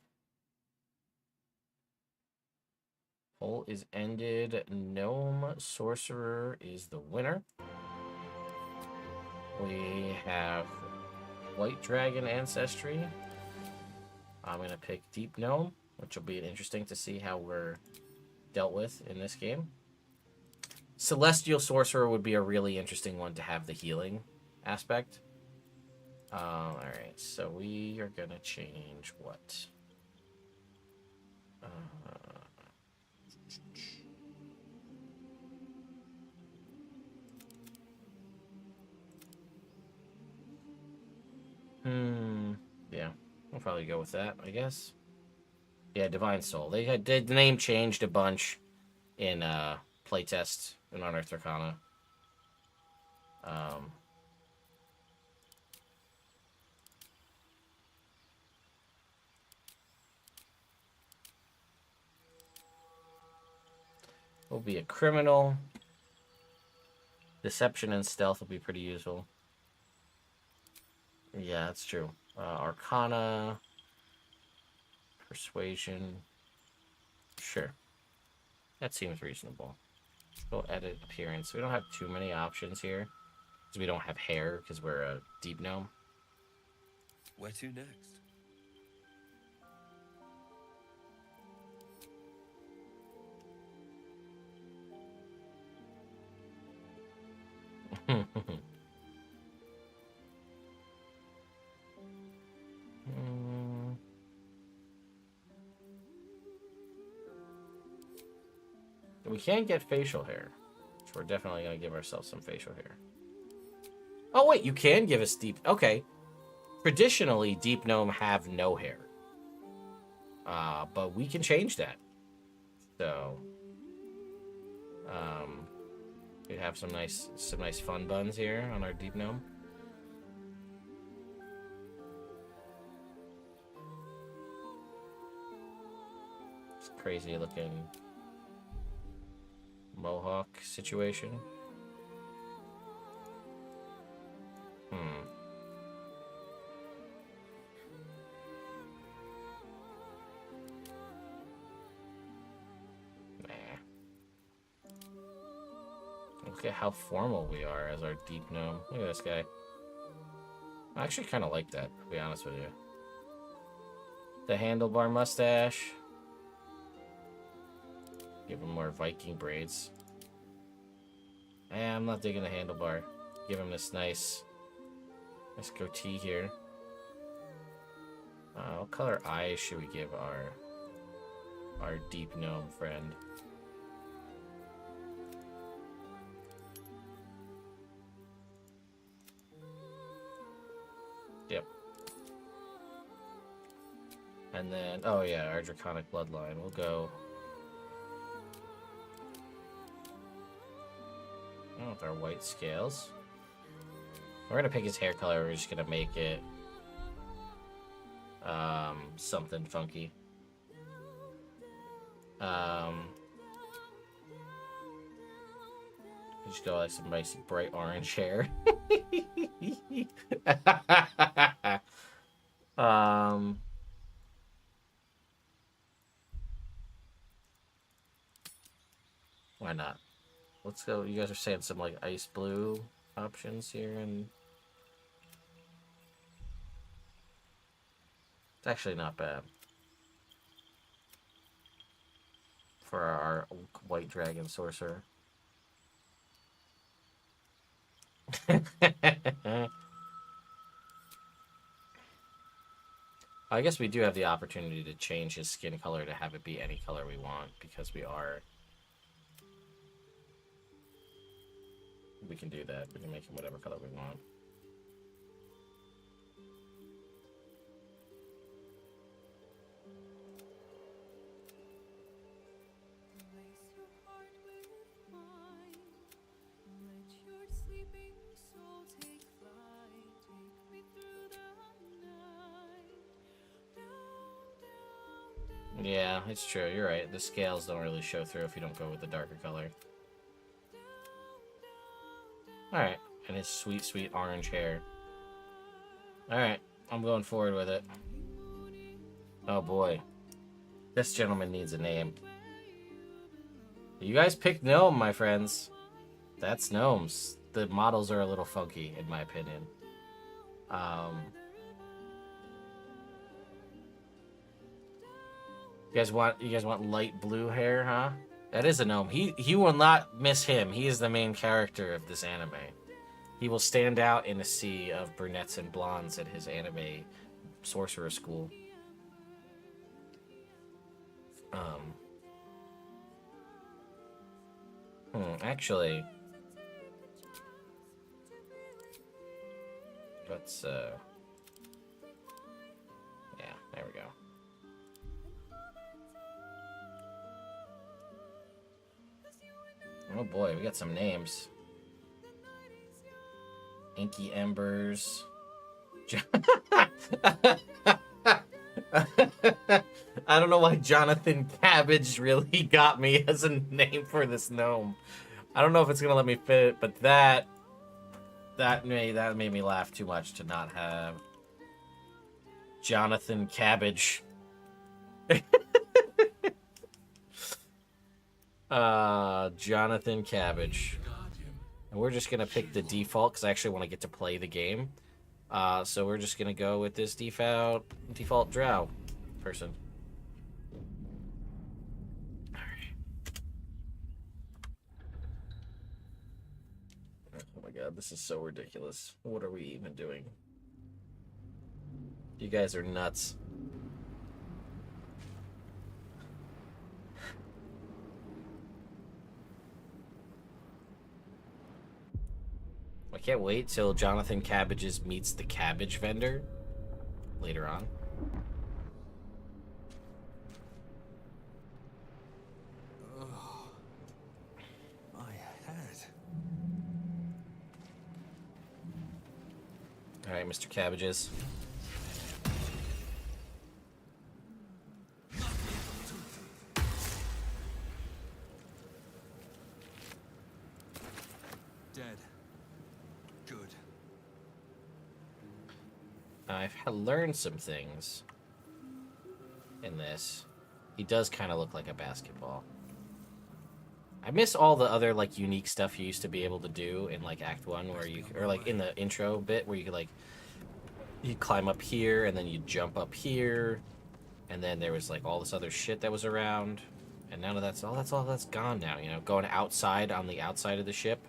Poll is ended. Gnome Sorcerer is the winner. We have White Dragon Ancestry. I'm going to pick Deep Gnome, which will be interesting to see how we're dealt with in this game. Celestial Sorcerer would be a really interesting one to have the healing aspect. Alright, so we are going to change what? Yeah, we'll probably go with that, I guess. Yeah, Divine Soul. The name changed a bunch in playtest in Unearthed Arcana. Will be a criminal. Deception and stealth will be pretty useful. Yeah, that's true. Arcana. Persuasion. Sure. That seems reasonable. Go edit appearance. We don't have too many options here. Because we don't have hair, because we're a deep gnome. Where to next? We can get facial hair. So we're definitely going to give ourselves some facial hair. Oh, wait, you can give us deep... Okay. Traditionally, deep gnome have no hair. But we can change that. So... we have some nice fun buns here on our deep gnome. It's crazy looking mohawk situation. Look at how formal we are as our deep gnome. Look at this guy. I actually kind of like that, to be honest with you. The handlebar mustache. Give him more Viking braids. I'm not digging the handlebar. Give him this nice goatee here. What color eyes should we give our deep gnome friend? Yep. And then, oh yeah, our draconic bloodline. We'll go. Oh, with our white scales. We're gonna pick his hair color. We're just gonna make it something funky. Just go like some nice bright orange hair. Why not? Let's go. You guys are saying some like ice blue options here, and it's actually not bad for our white dragon sorcerer. I guess we do have the opportunity to change his skin color to have it be any color we want, because we can do that. We can make him whatever color we want. Yeah, it's true. You're right. The scales don't really show through if you don't go with the darker color. Alright. And his sweet, sweet orange hair. Alright. I'm going forward with it. Oh boy. This gentleman needs a name. You guys picked gnome, my friends. That's gnomes. The models are a little funky, in my opinion. You guys want light blue hair, huh? That is a gnome. He will not miss him. He is the main character of this anime. He will stand out in a sea of brunettes and blondes at his anime sorcerer school. Actually, let's yeah, there we go. Oh boy, we got some names. Inky Embers. I don't know why Jonathan Cabbage really got me as a name for this gnome. I don't know if it's gonna let me fit it, but that made me laugh too much to not have Jonathan Cabbage. Jonathan Cabbage. And we're just gonna pick the default because I actually want to get to play the game. So we're just gonna go with this default drow person. Alright. Oh my god, this is so ridiculous. What are we even doing? You guys are nuts. I can't wait till Jonathan Cabbages meets the cabbage vendor later on. Oh, my head. All right, Mr. Cabbages. Dead. Good. I've learned some things in this. He does kind of look like a basketball. I miss all the other like unique stuff you used to be able to do in like Act 1 where you, or like in the intro bit where you could like you climb up here, and then you jump up here, and then there was like all this other shit that was around, and none of that's all that's gone now. You know, going outside on the outside of the ship.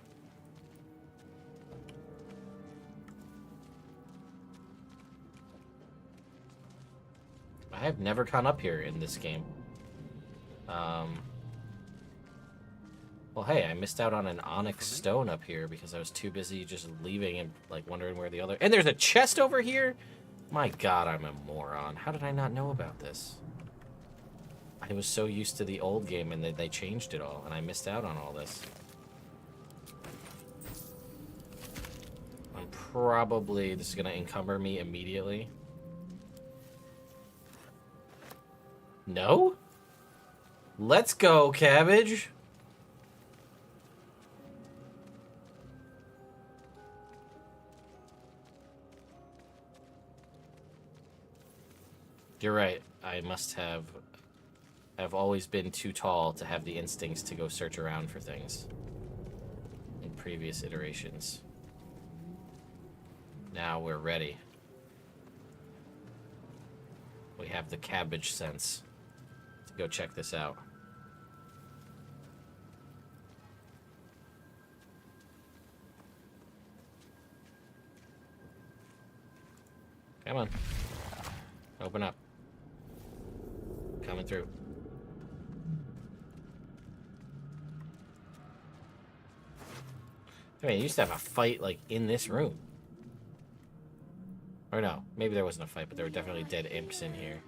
I have never gone up here in this game. Well, hey, I missed out on an onyx stone up here because I was too busy just leaving and like wondering where the other. And there's a chest over here. My God, I'm a moron. How did I not know about this? I was so used to the old game and they changed it all, and I missed out on all this. This is gonna encumber me immediately. No? Let's go, cabbage. You're right. I've always been too tall to have the instincts to go search around for things in previous iterations. Now we're ready. We have the cabbage sense to go check this out. Come on. Open up. Coming through. I mean, I used to have a fight, like, in this room. Or no, maybe there wasn't a fight, but there were definitely dead imps in here.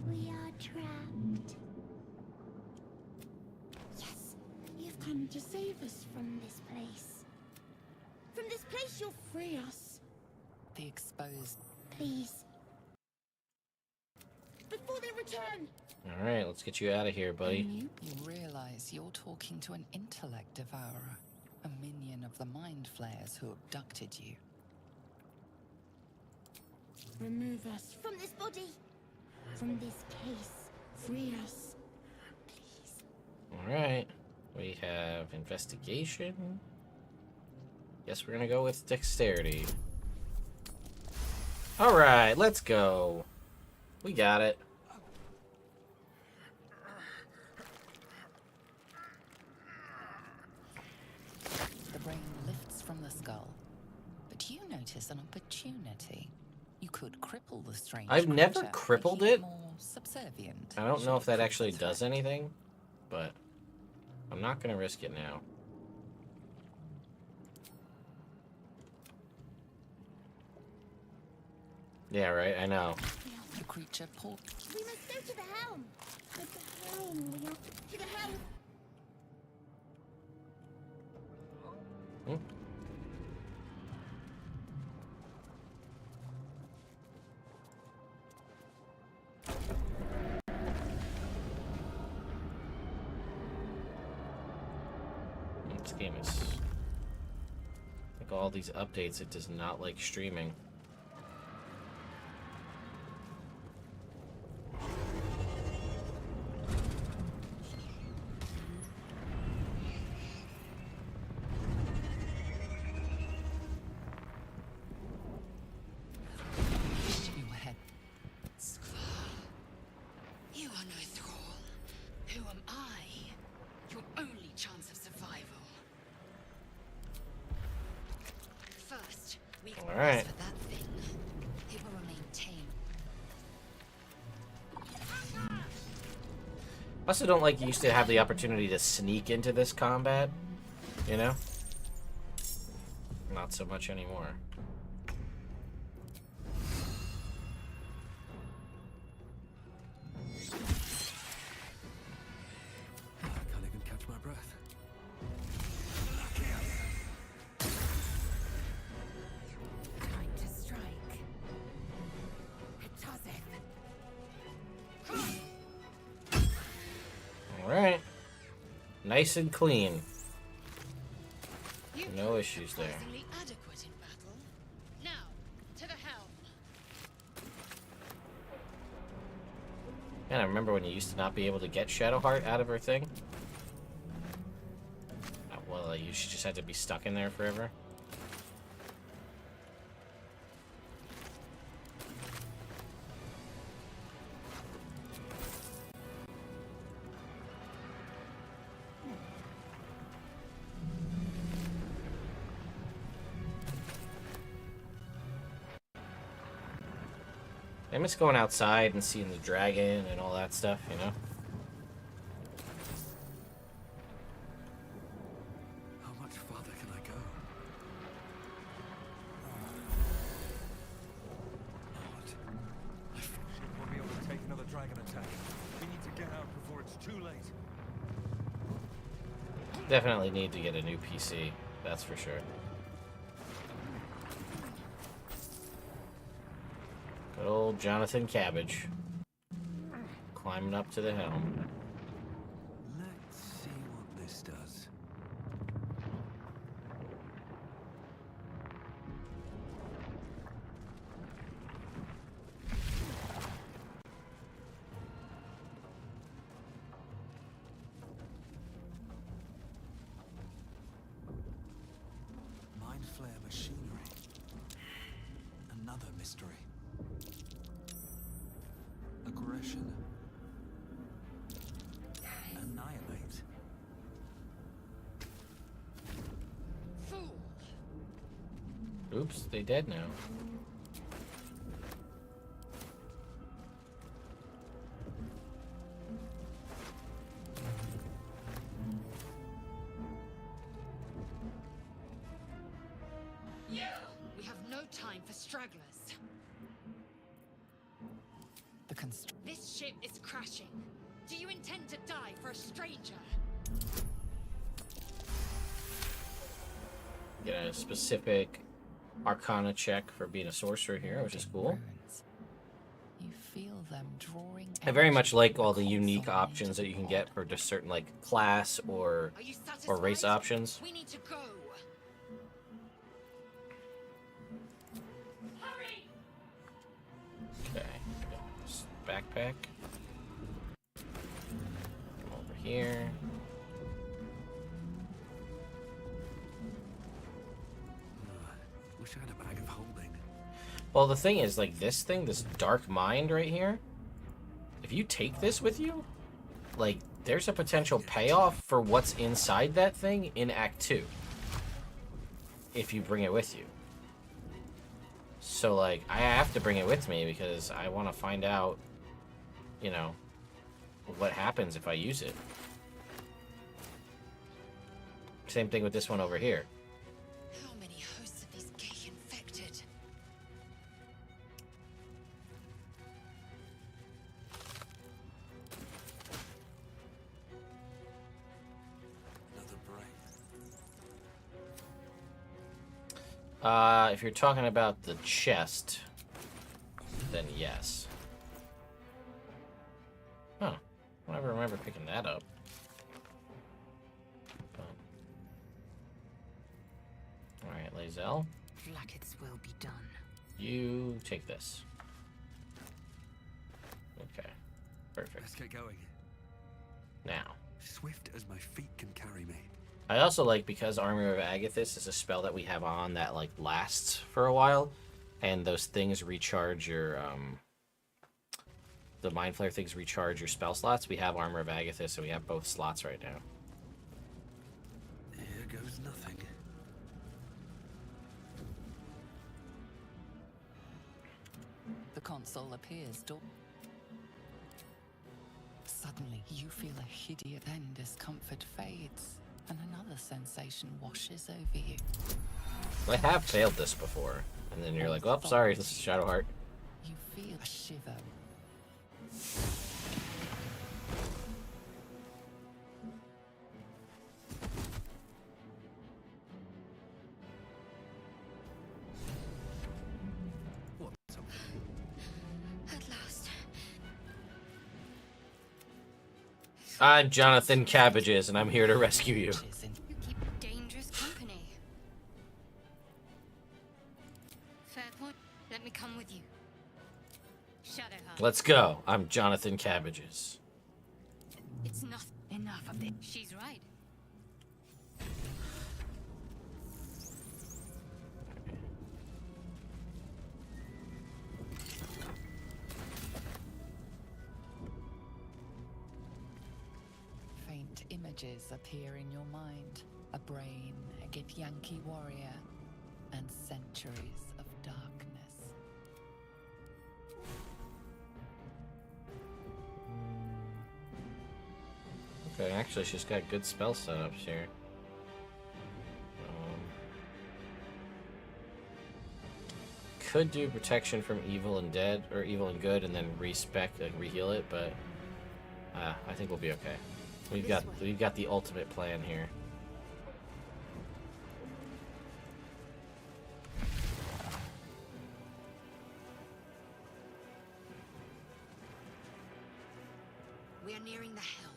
We are trapped. Yes, you've come to save us from this place. From this place, you'll free us. The exposed. Please. Before they return. Alright, let's get you out of here, buddy. You realize you're talking to an intellect devourer, a minion of the mind flayers who abducted you. Remove us from this body. From this case. Free us. Please. Alright. We have investigation. Guess we're gonna go with dexterity. Alright, let's go. We got it. The brain lifts from the skull. But you notice an opportunity. You could cripple the strange I've never creature, crippled making it. More subservient. I don't know if that Should actually it does anything, but I'm not gonna risk it now. Yeah, right, I know. The creature pulled. We must go to the helm. To the helm. We are to the helm. Hmm? This game is like all these updates, it does not like streaming. Your head. You are no thrall. Who am I? Your only chance of survival. First, we can Alright. for that thing. It will remain tame. I also don't like you used to have the opportunity to sneak into this combat, you know? Not so much anymore. I can't even catch my breath. Time to strike. It Alright. Nice and clean. You No issues there. surprisingly adequate in battle. Now, to the helm. Man, I remember when you used to not be able to get Shadowheart out of her thing. Well, you just had to be stuck in there forever. I miss going outside and seeing the dragon and all that stuff, you know? How much farther can I go? What? We'll be able to take another dragon attack. We need to get out before it's too late. Definitely need to get a new PC, that's for sure. Good old Jonathan Cabbage. Climbing up to the helm. Let's see what this does. Mind flare machinery. Another mystery. Aggression. Annihilate. Fool! Oops, they dead now. We have no time for stragglers. The const- This ship is crashing. Do you intend to die for a stranger? Get a specific Arcana check for being a sorcerer here, which is cool. ruins. You feel them drawing. I very much energy like from all the the unique console options into that you can the get pod. for just certain like class or Are you satisfied? race options. We need to go. Hurry! Okay. Backpack. Come over here. Wish I had a bag of holding. Well, the thing is, like, this thing, this dark mind right here, if you take this with you, like, there's a potential payoff for what's inside that thing in Act 2. If you bring it with you. So, like, I have to bring it with me because I want to find out, you know, what happens if I use it. Same thing with this one over here. How many hosts of these gay infected? Another brain. If you're talking about the chest, then yes. Huh. I don't ever remember picking that up. Alright, Lae'zel, Blackets will be done. you take this. Okay. Let's Perfect. get going. Now. Swift as my feet can carry me. I also like, because Armor of Agathis is a spell that we have on that, like, lasts for a while, and those things recharge your, the Mind Flare things recharge your spell slots. We have Armor of Agathis, so we have both slots right now. Here goes nothing. The console appears. Suddenly, you feel a hideous, then discomfort fades, and another sensation washes over you. I have failed this before, and then you're like, oh, sorry, this is Shadowheart. You feel a shiver. What's up? At last. I'm Jonathan Cabbages, and I'm here to rescue you. Inches in- You keep dangerous company. Fair point. Let me come with you. Shadowheart. Let's go. I'm Jonathan Cabbages. It's not enough of this. She's right. Faint images appear in your mind. A brain, a Githyanki warrior, and centuries of darkness. Okay, actually, she's got good spell setups here. Could do protection from evil and dead, or evil and good, and then respec and reheal it, but I think we'll be okay. We've got the ultimate plan here. We are nearing the helm.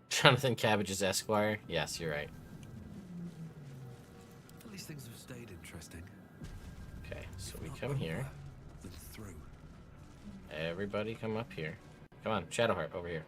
Jonathan Cabbage's Esquire? Yes, you're right. At least things have stayed interesting. Okay, so we Not come over, here. then through. Everybody come up here. Come on, Shadowheart, over here.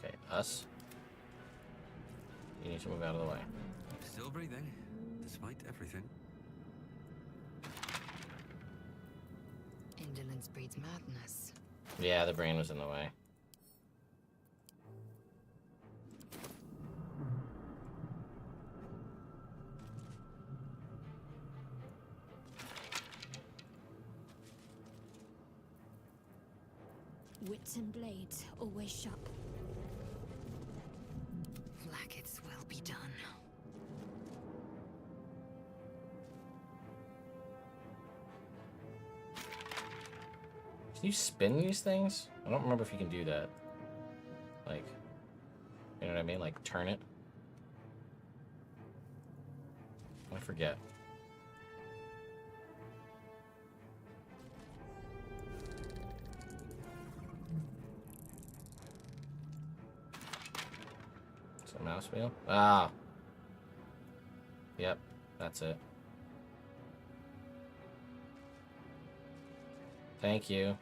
Okay, us. You need to move out of the way. Still breathing, despite everything. Indolence breeds madness. Yeah, the brain was in the way. Wits and blades always sharp. Blackets will be done. Can you spin these things? I don't remember if you can do that. Like, you know what I mean? Like, turn it. I forget. Is it a mouse wheel? Ah. Yep, that's it. Thank you.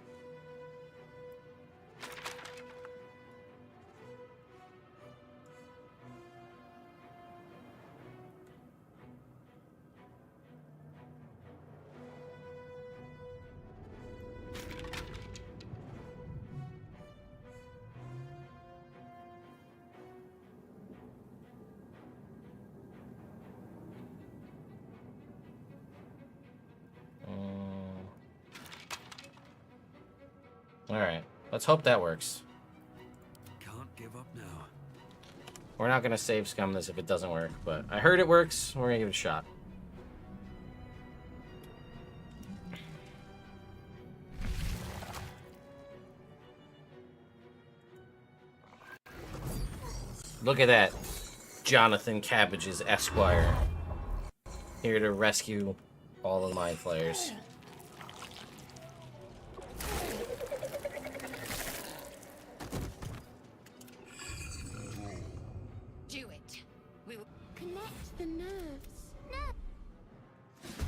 Alright, let's hope that works. Can't give up now. We're not gonna save scum this if it doesn't work, but I heard it works. We're gonna give it a shot. Look at that. Jonathan Cabbage's Esquire. Here to rescue all the Mind Flayers. Do it. We will. Connect the nerves.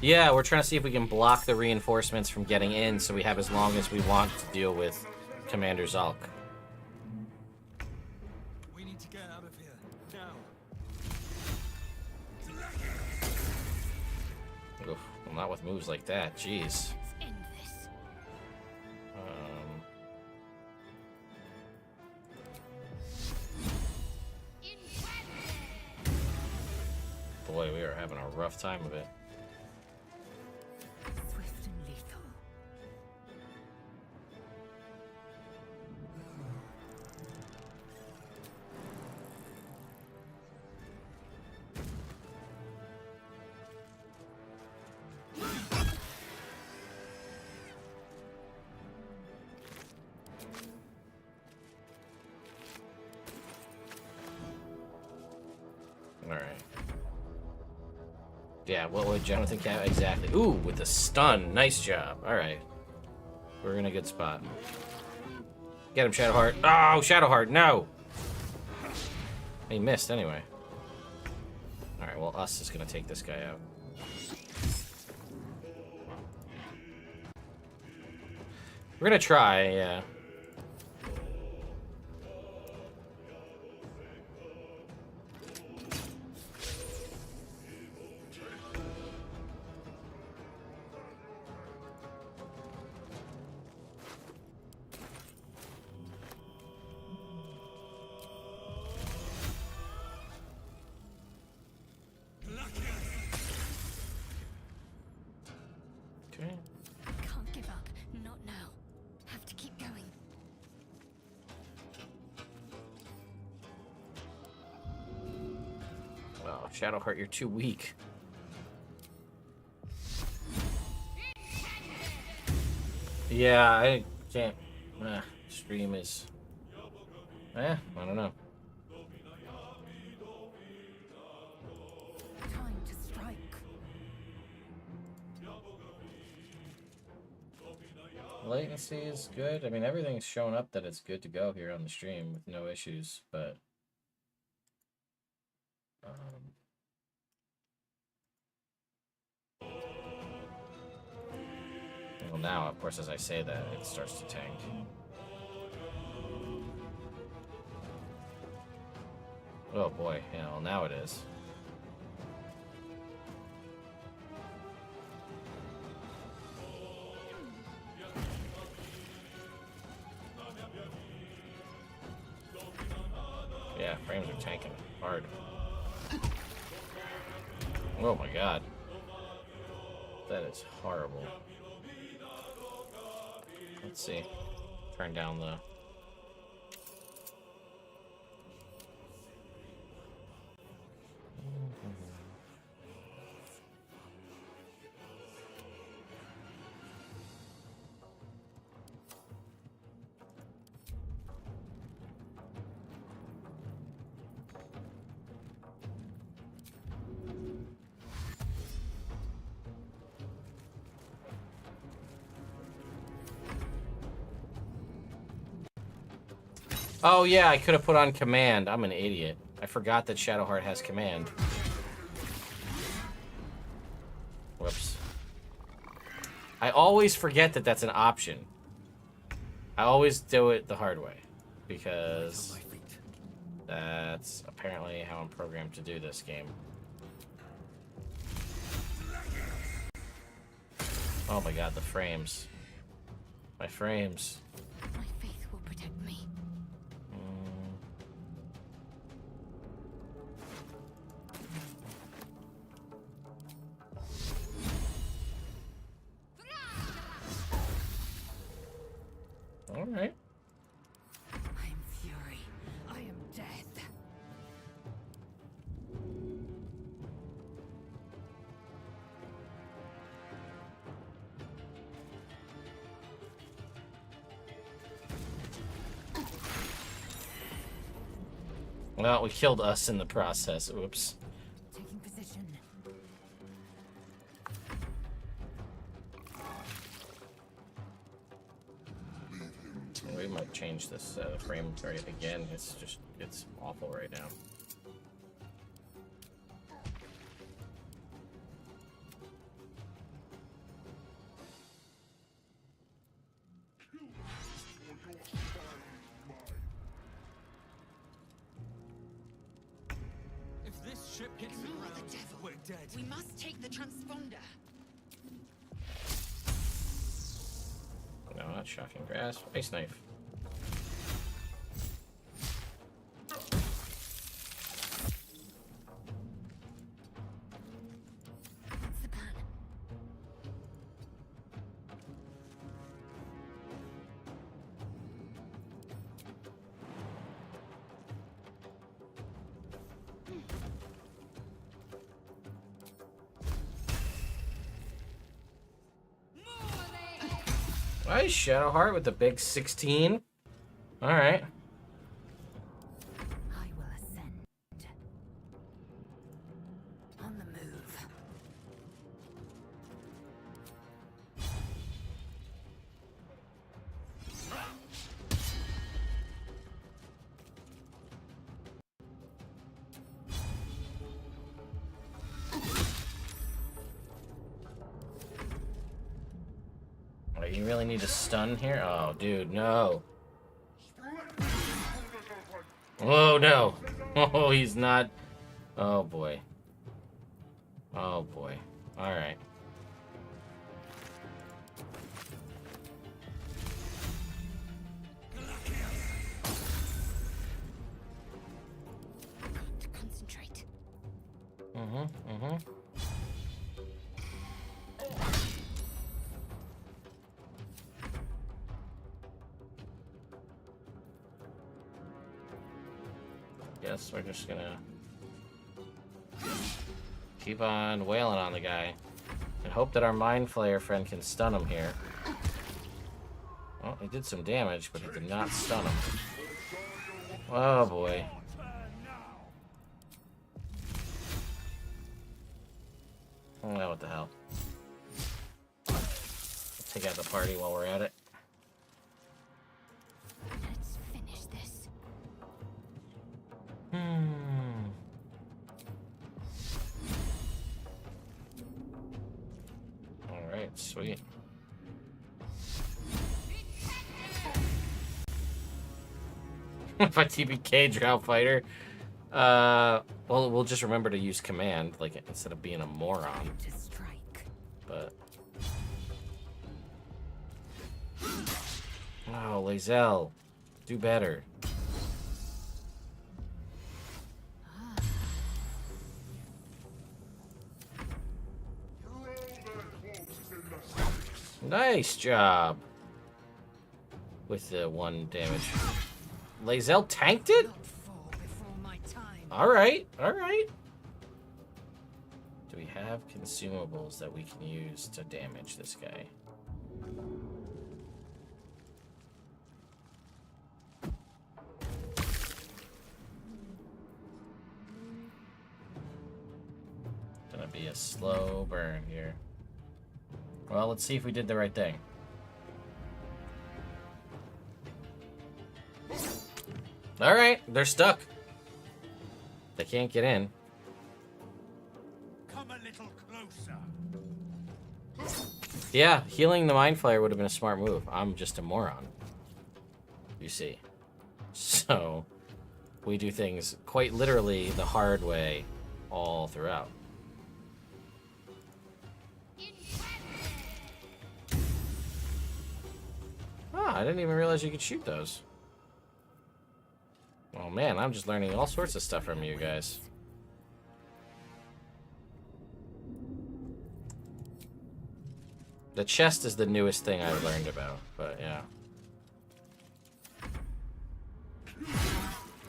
Yeah, we're trying to see if we can block the reinforcements from getting in so we have as long as we want to deal with Commander Zhalk. We need to get out of here now. Oof, well, not with moves like that, jeez. Let's end this. Boy, we are having a rough time of it. Yeah, what would Jonathan Cat exactly? Ooh, with the stun. Nice job. All right, we're in a good spot. Get him, Shadowheart. Oh, Shadowheart, no. He missed anyway. All right, well, us is gonna take this guy out. We're gonna try, yeah. Okay. Can't give up. Not now. Have to keep going. Well, Shadowheart, you're too weak. Yeah, I can't. Stream is. I don't know. Time to strike. Latency is good. I mean, everything's showing up that it's good to go here on the stream with no issues, but well, now, of course, as I say that, it starts to tank. Oh boy, yeah, well, now it is. Yeah, frames are tanking hard. Oh my god. That is horrible. Let's see. Turn down the... Oh yeah, I could have put on command. I'm an idiot. I forgot that Shadowheart has command. Whoops. I always forget that that's an option. I always do it the hard way. Because that's apparently how I'm programmed to do this game. Oh my god, the frames. My frames. My faith will protect me. All right. I am fury. I am death. Well, we killed us in the process. Oops. Taking position. We might change this frame rate again. It's awful right now. If this ship hits the Ignore ground, the devil. we're dead. We must take the transponder. No, not shocking grasp. Ice knife. What's the plan? Nice Shadowheart with the big 16. All right. I will ascend. On the move. you really need to stun here? Oh, dude, no. Oh, no. Oh, he's not. Oh, boy. Oh, boy. Alright. Concentrate. Mm-hmm. Guess we're just gonna keep on wailing on the guy and hope that our Mind Flayer friend can stun him here. Well, he did some damage, but he did not stun him. Oh boy. Oh, what the hell. Let's take out the party while we're at it. Let's finish this. Alright, sweet. If I TBK Drow Fighter, well, we'll just remember to use command, like, instead of being a moron. To strike. But... Oh, Lae'zel. Do better. Nice job. With the 1 damage. Lae'zel tanked it? Not fall before my time. Alright, alright. Do we have consumables that we can use to damage this guy? Gonna be a slow burn here. Well, let's see if we did the right thing. Alright, they're stuck. They can't get in. Come a little closer. Yeah, healing the Mind Flayer would have been a smart move. I'm just a moron. You see. So, we do things quite literally the hard way all throughout. Ah, I didn't even realize you could shoot those. Oh man, I'm just learning all sorts of stuff from you guys. The chest is the newest thing I've learned about, but yeah.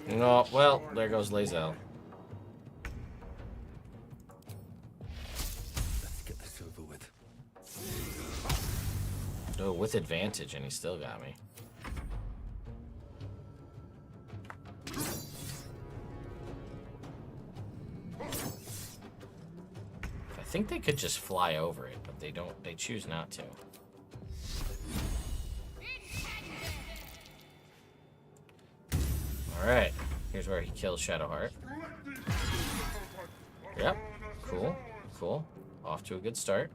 No, well, there goes Lae'zel. Let's get this over with. Oh, with advantage, and he still got me. I think they could just fly over it, but they don't. They choose not to. All right, here's where he kills Shadowheart. Yep, cool, cool. Off to a good start.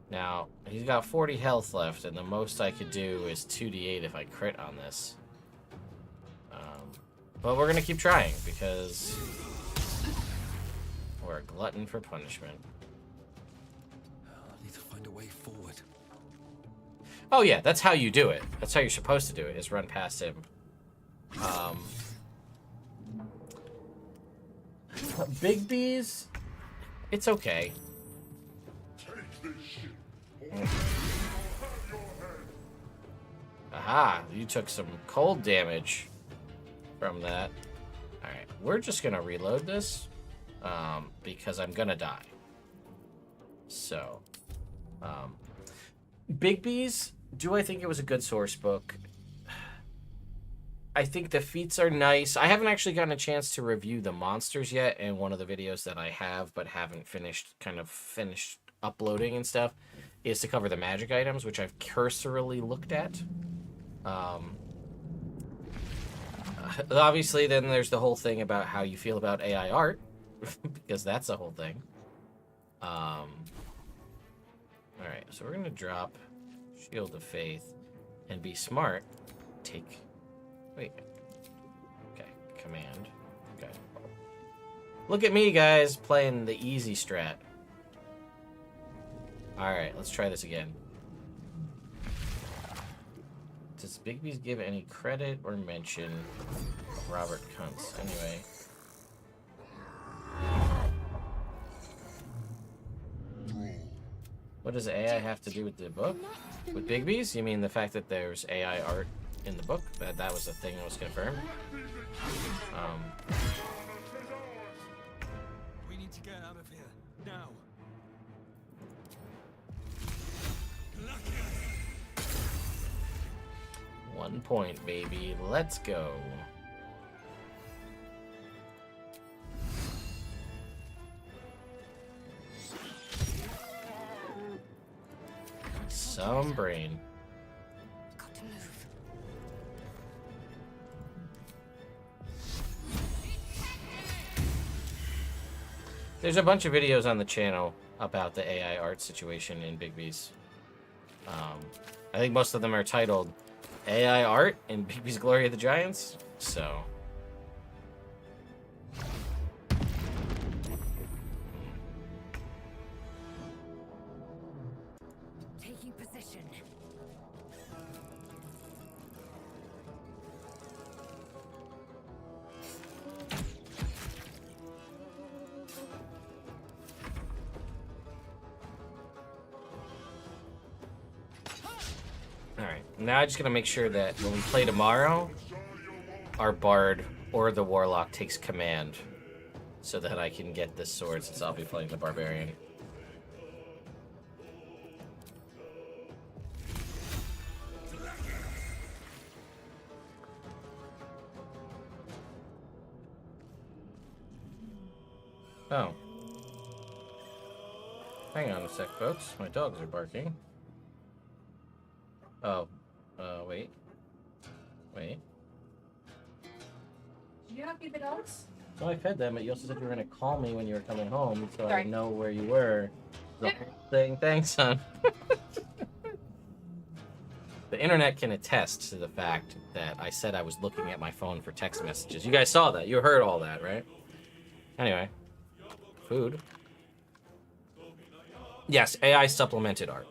Now, he's got 40 health left, and the most I could do is 2d8 if I crit on this. But we're gonna keep trying, because we're a glutton for punishment. I need to find a way forward. Oh yeah, that's how you do it. That's how you're supposed to do it, is run past him. Big B's, it's okay. Aha, you took some cold damage from that. Alright, we're just gonna reload this, because I'm gonna die. So, Big B's, do I think it was a good source book? I think the feats are nice. I haven't actually gotten a chance to review the monsters yet in one of the videos that I have, but haven't finished uploading and stuff, is to cover the magic items, which I've cursorily looked at. Obviously, then there's the whole thing about how you feel about AI art, because that's a whole thing. Alright, so we're going to drop Shield of Faith, and be smart. Take. Wait. Okay. Command. Okay. Look at me, guys, playing the easy strat. Alright, let's try this again. Does Bigby's give any credit or mention of Robert Kuntz? Anyway. What does AI have to do with the book? With Bigby's? You mean the fact that there's AI art in the book? That was the thing that was confirmed? We need to get out of here now. 1 point, baby. Let's go. Some brain. Got to move. There's a bunch of videos on the channel about the AI art situation in Bigby's. I think most of them are titled AI art in Bigby's Glory of the Giants, so... Taking position. Alright, now I'm just gonna make sure that when we play tomorrow, our Bard or the Warlock takes command so that I can get this sword since I'll be playing the Barbarian. Oh. Hang on a sec, folks. My dogs are barking. Oh. Wait. Wait. Did you not feed the dogs? No, I fed them, but you also said you were going to call me when you were coming home, so Sorry. I know where you were. The whole thing. Thanks, son. The internet can attest to the fact that I said I was looking at my phone for text messages. You guys saw that. You heard all that, right? Anyway. Food. Yes, AI supplemented art.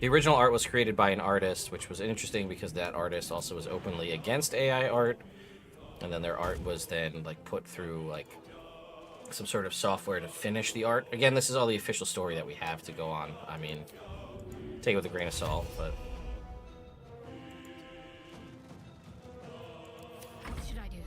The original art was created by an artist, which was interesting because that artist also was openly against AI art. And then their art was then like put through like some sort of software to finish the art. Again, this is all the official story that we have to go on. I mean, take it with a grain of salt, but... What should I do?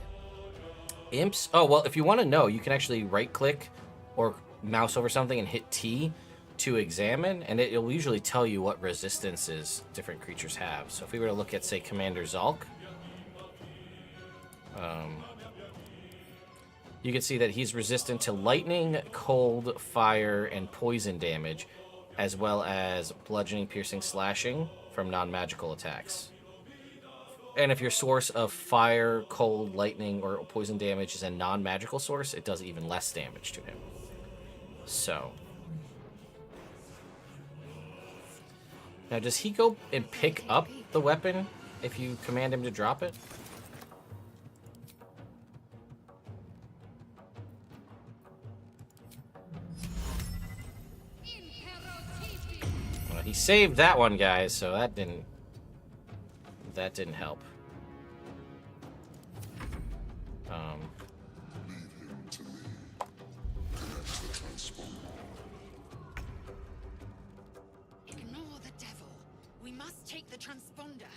Imps? Oh, well, if you want to know, you can actually right-click or mouse over something and hit T to examine, and it'll usually tell you what resistances different creatures have. So if we were to look at, say, Commander Zhalk, you can see that he's resistant to lightning, cold, fire, and poison damage, as well as bludgeoning, piercing, slashing from non-magical attacks. And if your source of fire, cold, lightning, or poison damage is a non-magical source, it does even less damage to him. So... now, does he go and pick up the weapon if you command him to drop it? Well, he saved that one, guys, so that didn't help. Ignore the devil. We must take the transponder.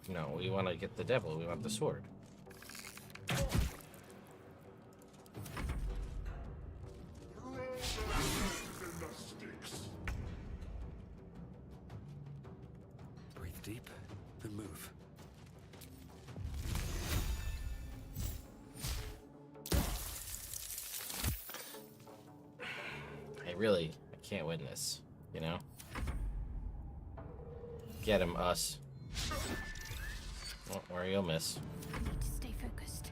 No, we want to get the devil. We want the sword. Breathe deep, then move. I can't win this, you know? Get him, us. Oh, or you'll miss. I need to stay focused.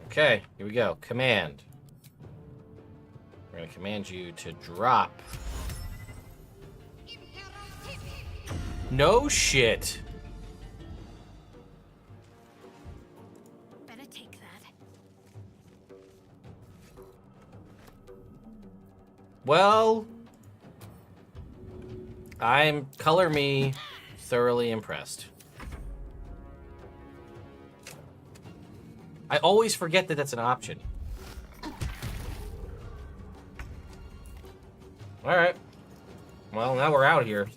Okay, here we go. Command. We're going to command you to drop. No shit. Better take that. Well, I'm color me thoroughly impressed. I always forget that that's an option. All right. Well, now we're out here.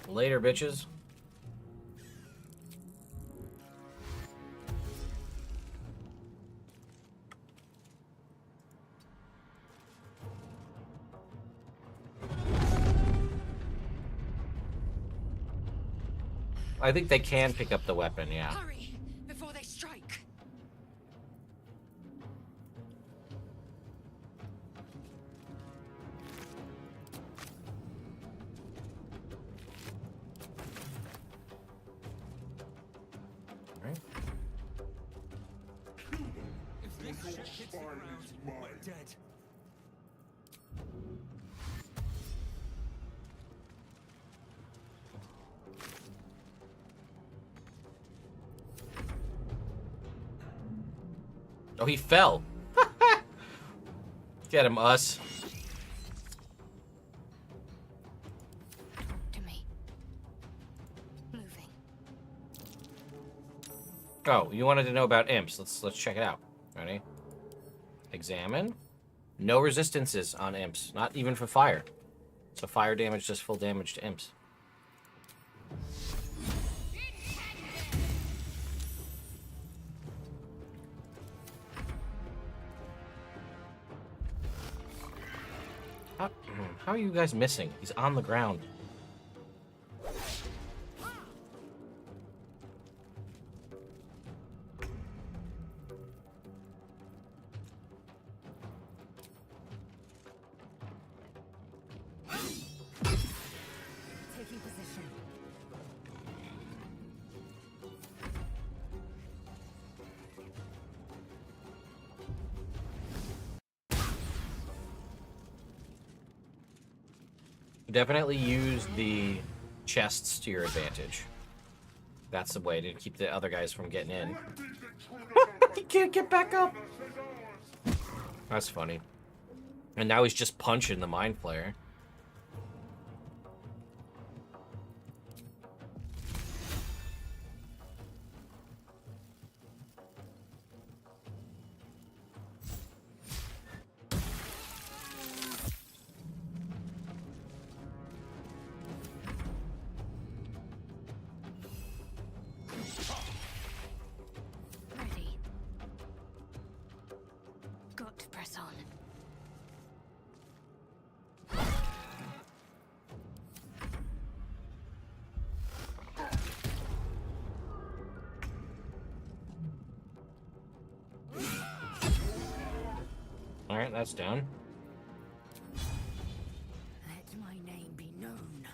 Later, bitches. I think they can pick up the weapon, yeah. Hurry before they strike. Right. If this shit hits the ground, we're dead. Oh, he fell. Get him, us. To me. Moving. Oh, you wanted to know about imps. Let's check it out. Ready? Examine. No resistances on imps, not even for fire. So fire damage does full damage to imps. How are you guys missing? He's on the ground. Taking position. Definitely use the chests to your advantage. That's the way to keep the other guys from getting in. He can't get back up. That's funny. And now he's just punching the Mind Flayer. Ready. Got to press on. Alright, that's down. Let my name be known.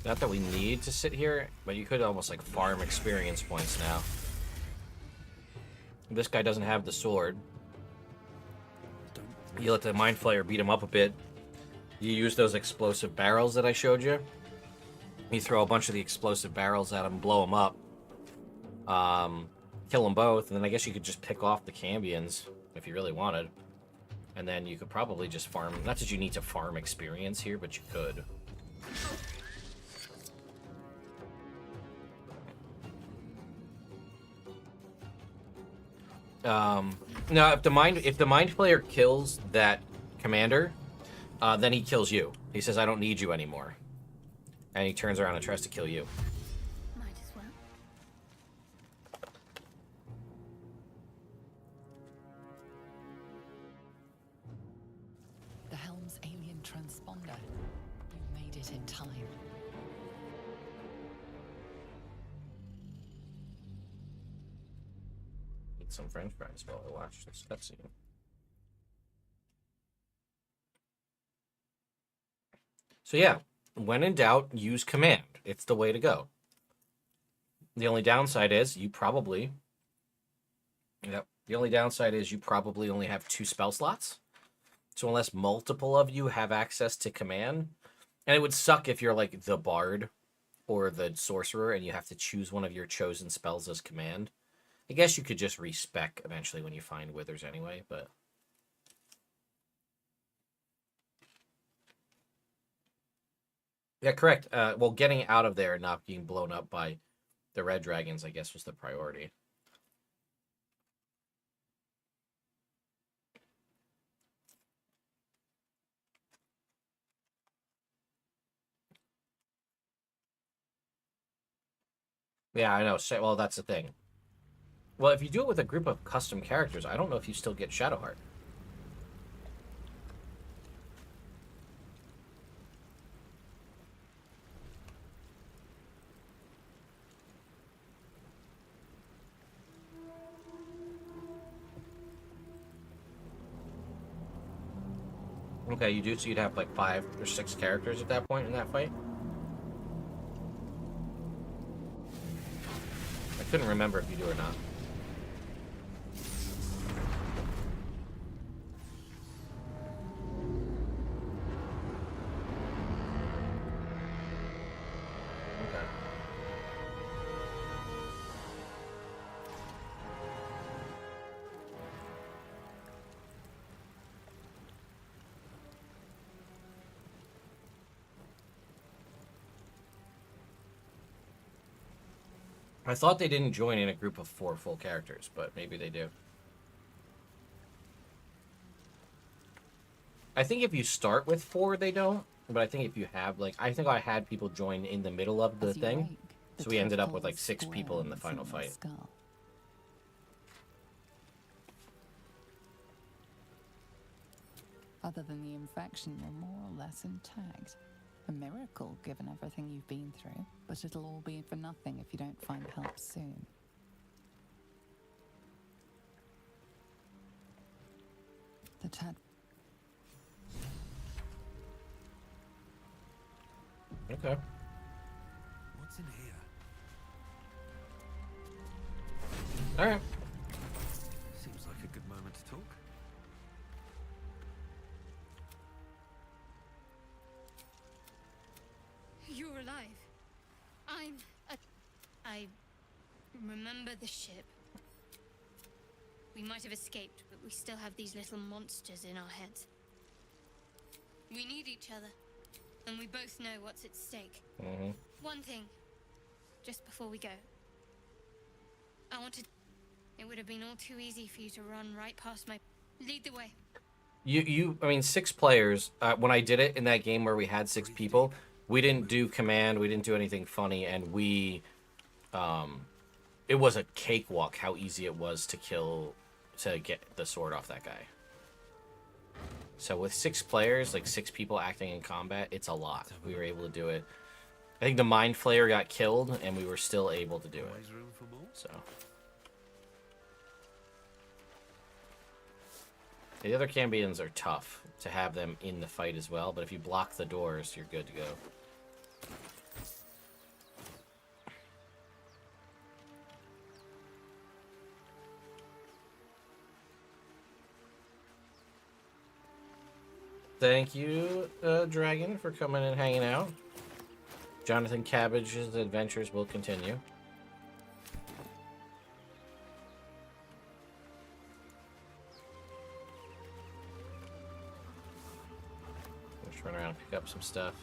Not that we need to sit here, but you could almost like farm experience points now. This guy doesn't have the sword. You let the Mind Flayer beat him up a bit. You use those explosive barrels that I showed you. You throw a bunch of the explosive barrels at him, blow them up. Kill them both, and then I guess you could just pick off the Cambions if you really wanted. And then you could probably just farm... Not that you need to farm experience here, but you could. Now, if the Mind Flayer kills that commander, then he kills you. He says, "I don't need you anymore," and he turns around and tries to kill you. Might as well. The helm's alien transponder. You made it in time. some french fries while I watch this cutscene. So yeah, when in doubt, use command. It's the way to go. The only downside is you probably... Yep. The only downside is you probably only have 2 spell slots. So unless multiple of you have access to command... And it would suck if you're like the bard or the sorcerer and you have to choose one of your chosen spells as command. I guess you could just respec eventually when you find withers anyway, but... Yeah, correct. Well, getting out of there and not being blown up by the red dragons, I guess, was the priority. Yeah, I know. So, well, that's the thing. Well, if you do it with a group of custom characters, I don't know if you still get Shadowheart. Okay, you do, so you'd have like 5 or 6 characters at that point in that fight? I couldn't remember if you do or not. Okay. I thought they didn't join in a group of 4 full characters, but maybe they do. I think if you start with 4, they don't. But I think if you have, like, I think I had people join in the middle of the thing. So we ended up with, like, 6 people in the final fight. Other than the infection, you're more or less intact. A miracle, given everything you've been through. But it'll all be for nothing if you don't find help soon. The Tad... Okay. What's in here? Alright. Seems like a good moment to talk. You're alive. I remember the ship. We might have escaped, but we still have these little monsters in our heads. We need each other, and we both know what's at stake. Mm-hmm. One thing, just before we go. I wanted... It would have been all too easy for you to run right past my... Lead the way. I mean, 6 players. When I did it in that game where we had 6 people, we didn't do command, we didn't do anything funny, and we... it was a cakewalk how easy it was to get the sword off that guy. So with 6 players, like 6 people acting in combat, it's a lot. We were able to do it. I think the Mind Flayer got killed, and we were still able to do it. Always room for more? So... The other Cambions are tough to have them in the fight as well, but if you block the doors, you're good to go. Thank you, Dragon, for coming and hanging out. Jonathan Cabbage's adventures will continue. Just run around and pick up some stuff.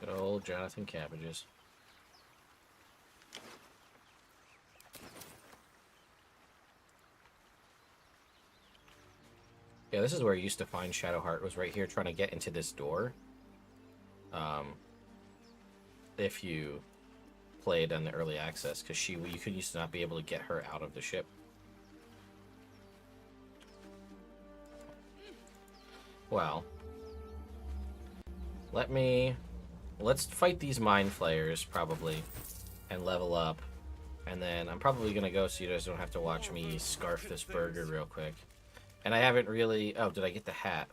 Good old Jonathan Cabbages. Yeah, this is where I used to find Shadowheart, was right here trying to get into this door. if you played on the early access, because you could used to not be able to get her out of the ship. Well, let's fight these mind flayers probably and level up, and then I'm probably gonna go so you guys don't have to watch me scarf this burger real quick. And I haven't really... Oh, did I get the hat?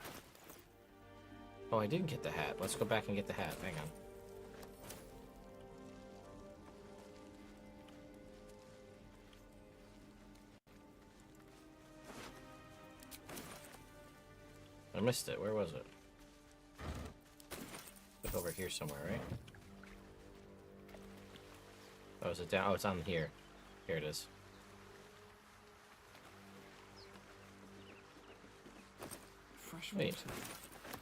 Oh, I didn't get the hat. Let's go back and get the hat. Hang on. I missed it. Where was it? It's over here somewhere, right? Oh, is it down? Oh, it's on here. Here it is. Fresh Wait. water.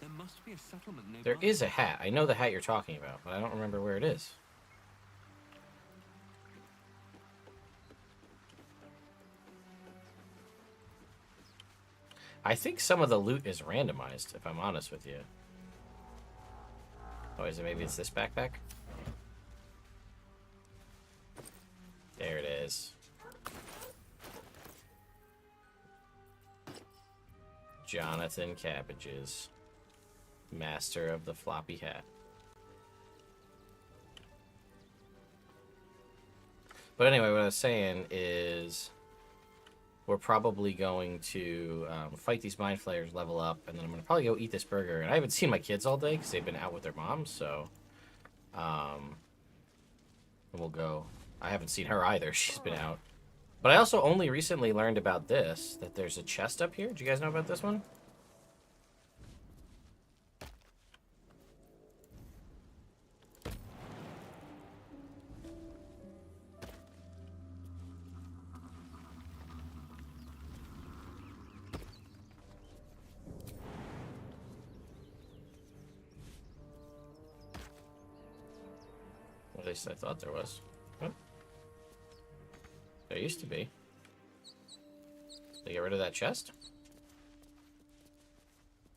There must be a settlement nearby. There is a hat. I know the hat you're talking about, but I don't remember where it is. I think some of the loot is randomized, if I'm honest with you. Oh, is it maybe it's this backpack? There it is. Jonathan Cabbages, master of the floppy hat. But anyway, what I was saying is we're probably going to fight these mind flayers, level up, and then I'm going to probably go eat this burger. And I haven't seen my kids all day because they've been out with their moms, so we'll go. I haven't seen her either. She's been out. But I also only recently learned about this, that there's a chest up here. Do you guys know about this one? At least I thought there was. Huh? There used to be. Did they get rid of that chest?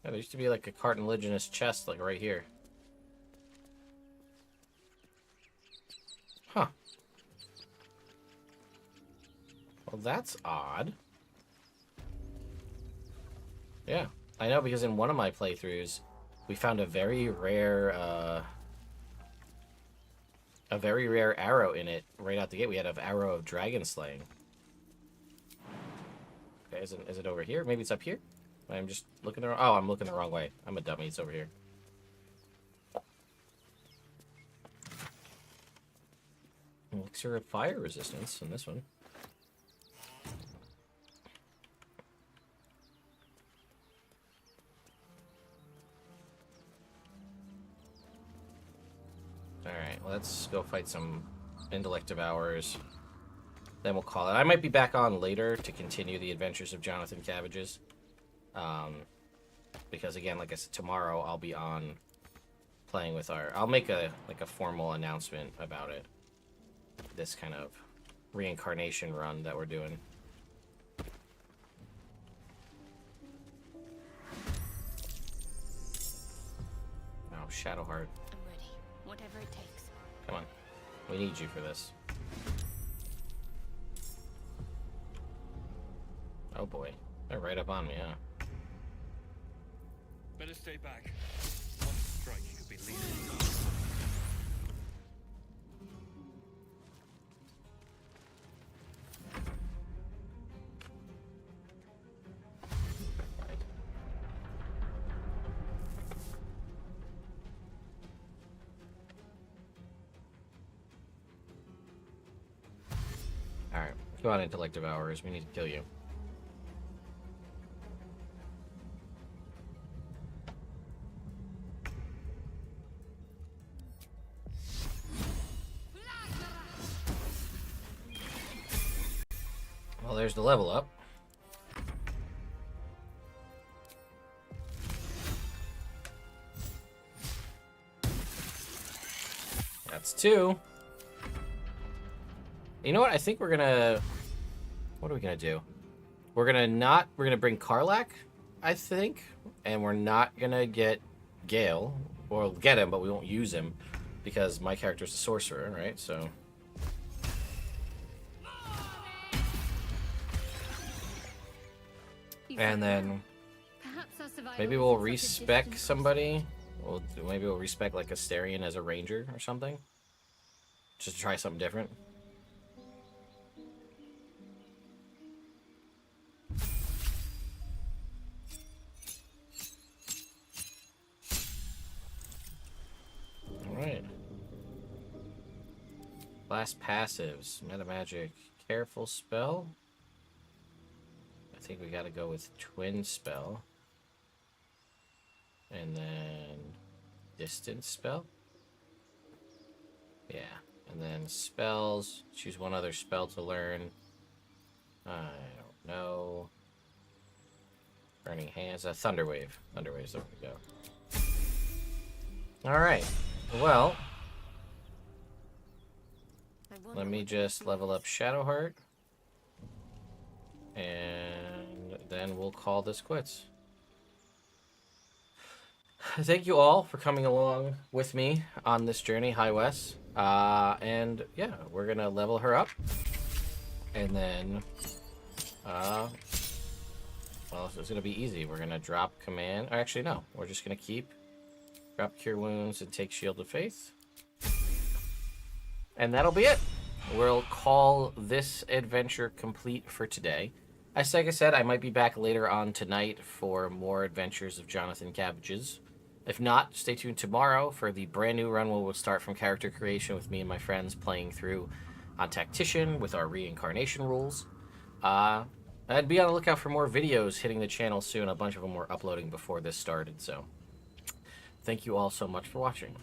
Yeah, there used to be like a cartilaginous chest, like right here. Huh. Well, that's odd. Yeah, I know, because in one of my playthroughs, we found a very rare arrow in it right out the gate. We had an arrow of dragon slaying. Okay, is it over here? Maybe it's up here? I'm just looking the wrong... Oh, I'm looking the wrong way. I'm a dummy. It's over here. Elixir of fire resistance in this one. Alright, let's go fight some intellect devourers. Then we'll call it. I might be back on later to continue the adventures of Jonathan Cabbages. Because again, like I said, tomorrow I'll be on playing with our... I'll make a formal announcement about it. This kind of reincarnation run that we're doing. Oh, Shadowheart. I'm ready. Whatever it takes. Come on. We need you for this. Oh boy. They're right up on me, huh? Better stay back. One strike could be lethal. Alright. Go on, intellect devourers. We need to kill you. Well, there's the level up. That's 2. You know what? I think we're gonna... What are we gonna do? We're gonna bring Karlach, I think. And we're not gonna get Gale. Or we'll get him, but we won't use him. because my character's a sorcerer, right? So. And then Perhaps our survival maybe is we'll at such a respec distant somebody. Maybe we'll respec like Asterion as a ranger or something. Just to try something different. Alright. Last passives. Metamagic. Careful spell. I think we gotta go with twin spell. And then distance spell. Yeah. And then spells. Choose one other spell to learn. I don't know. Burning Hands. Thunderwave. Thunderwave's there we go. Alright. Well, let me just level up Shadowheart. And then we'll call this quits. Thank you all for coming along with me on this journey, High West. And yeah, we're gonna level her up. And then, well, it's gonna be easy. We're gonna drop command. Actually, no, we're just gonna keep drop Cure Wounds and take Shield of Faith. And that'll be it. We'll call this adventure complete for today. Like I said, I might be back later on tonight for more adventures of Jonathan Cabbages. If not, stay tuned tomorrow for the brand new run where we'll start from character creation with me and my friends playing through on Tactician with our reincarnation rules. And be on the lookout for more videos hitting the channel soon. A bunch of them were uploading before this started, so thank you all so much for watching.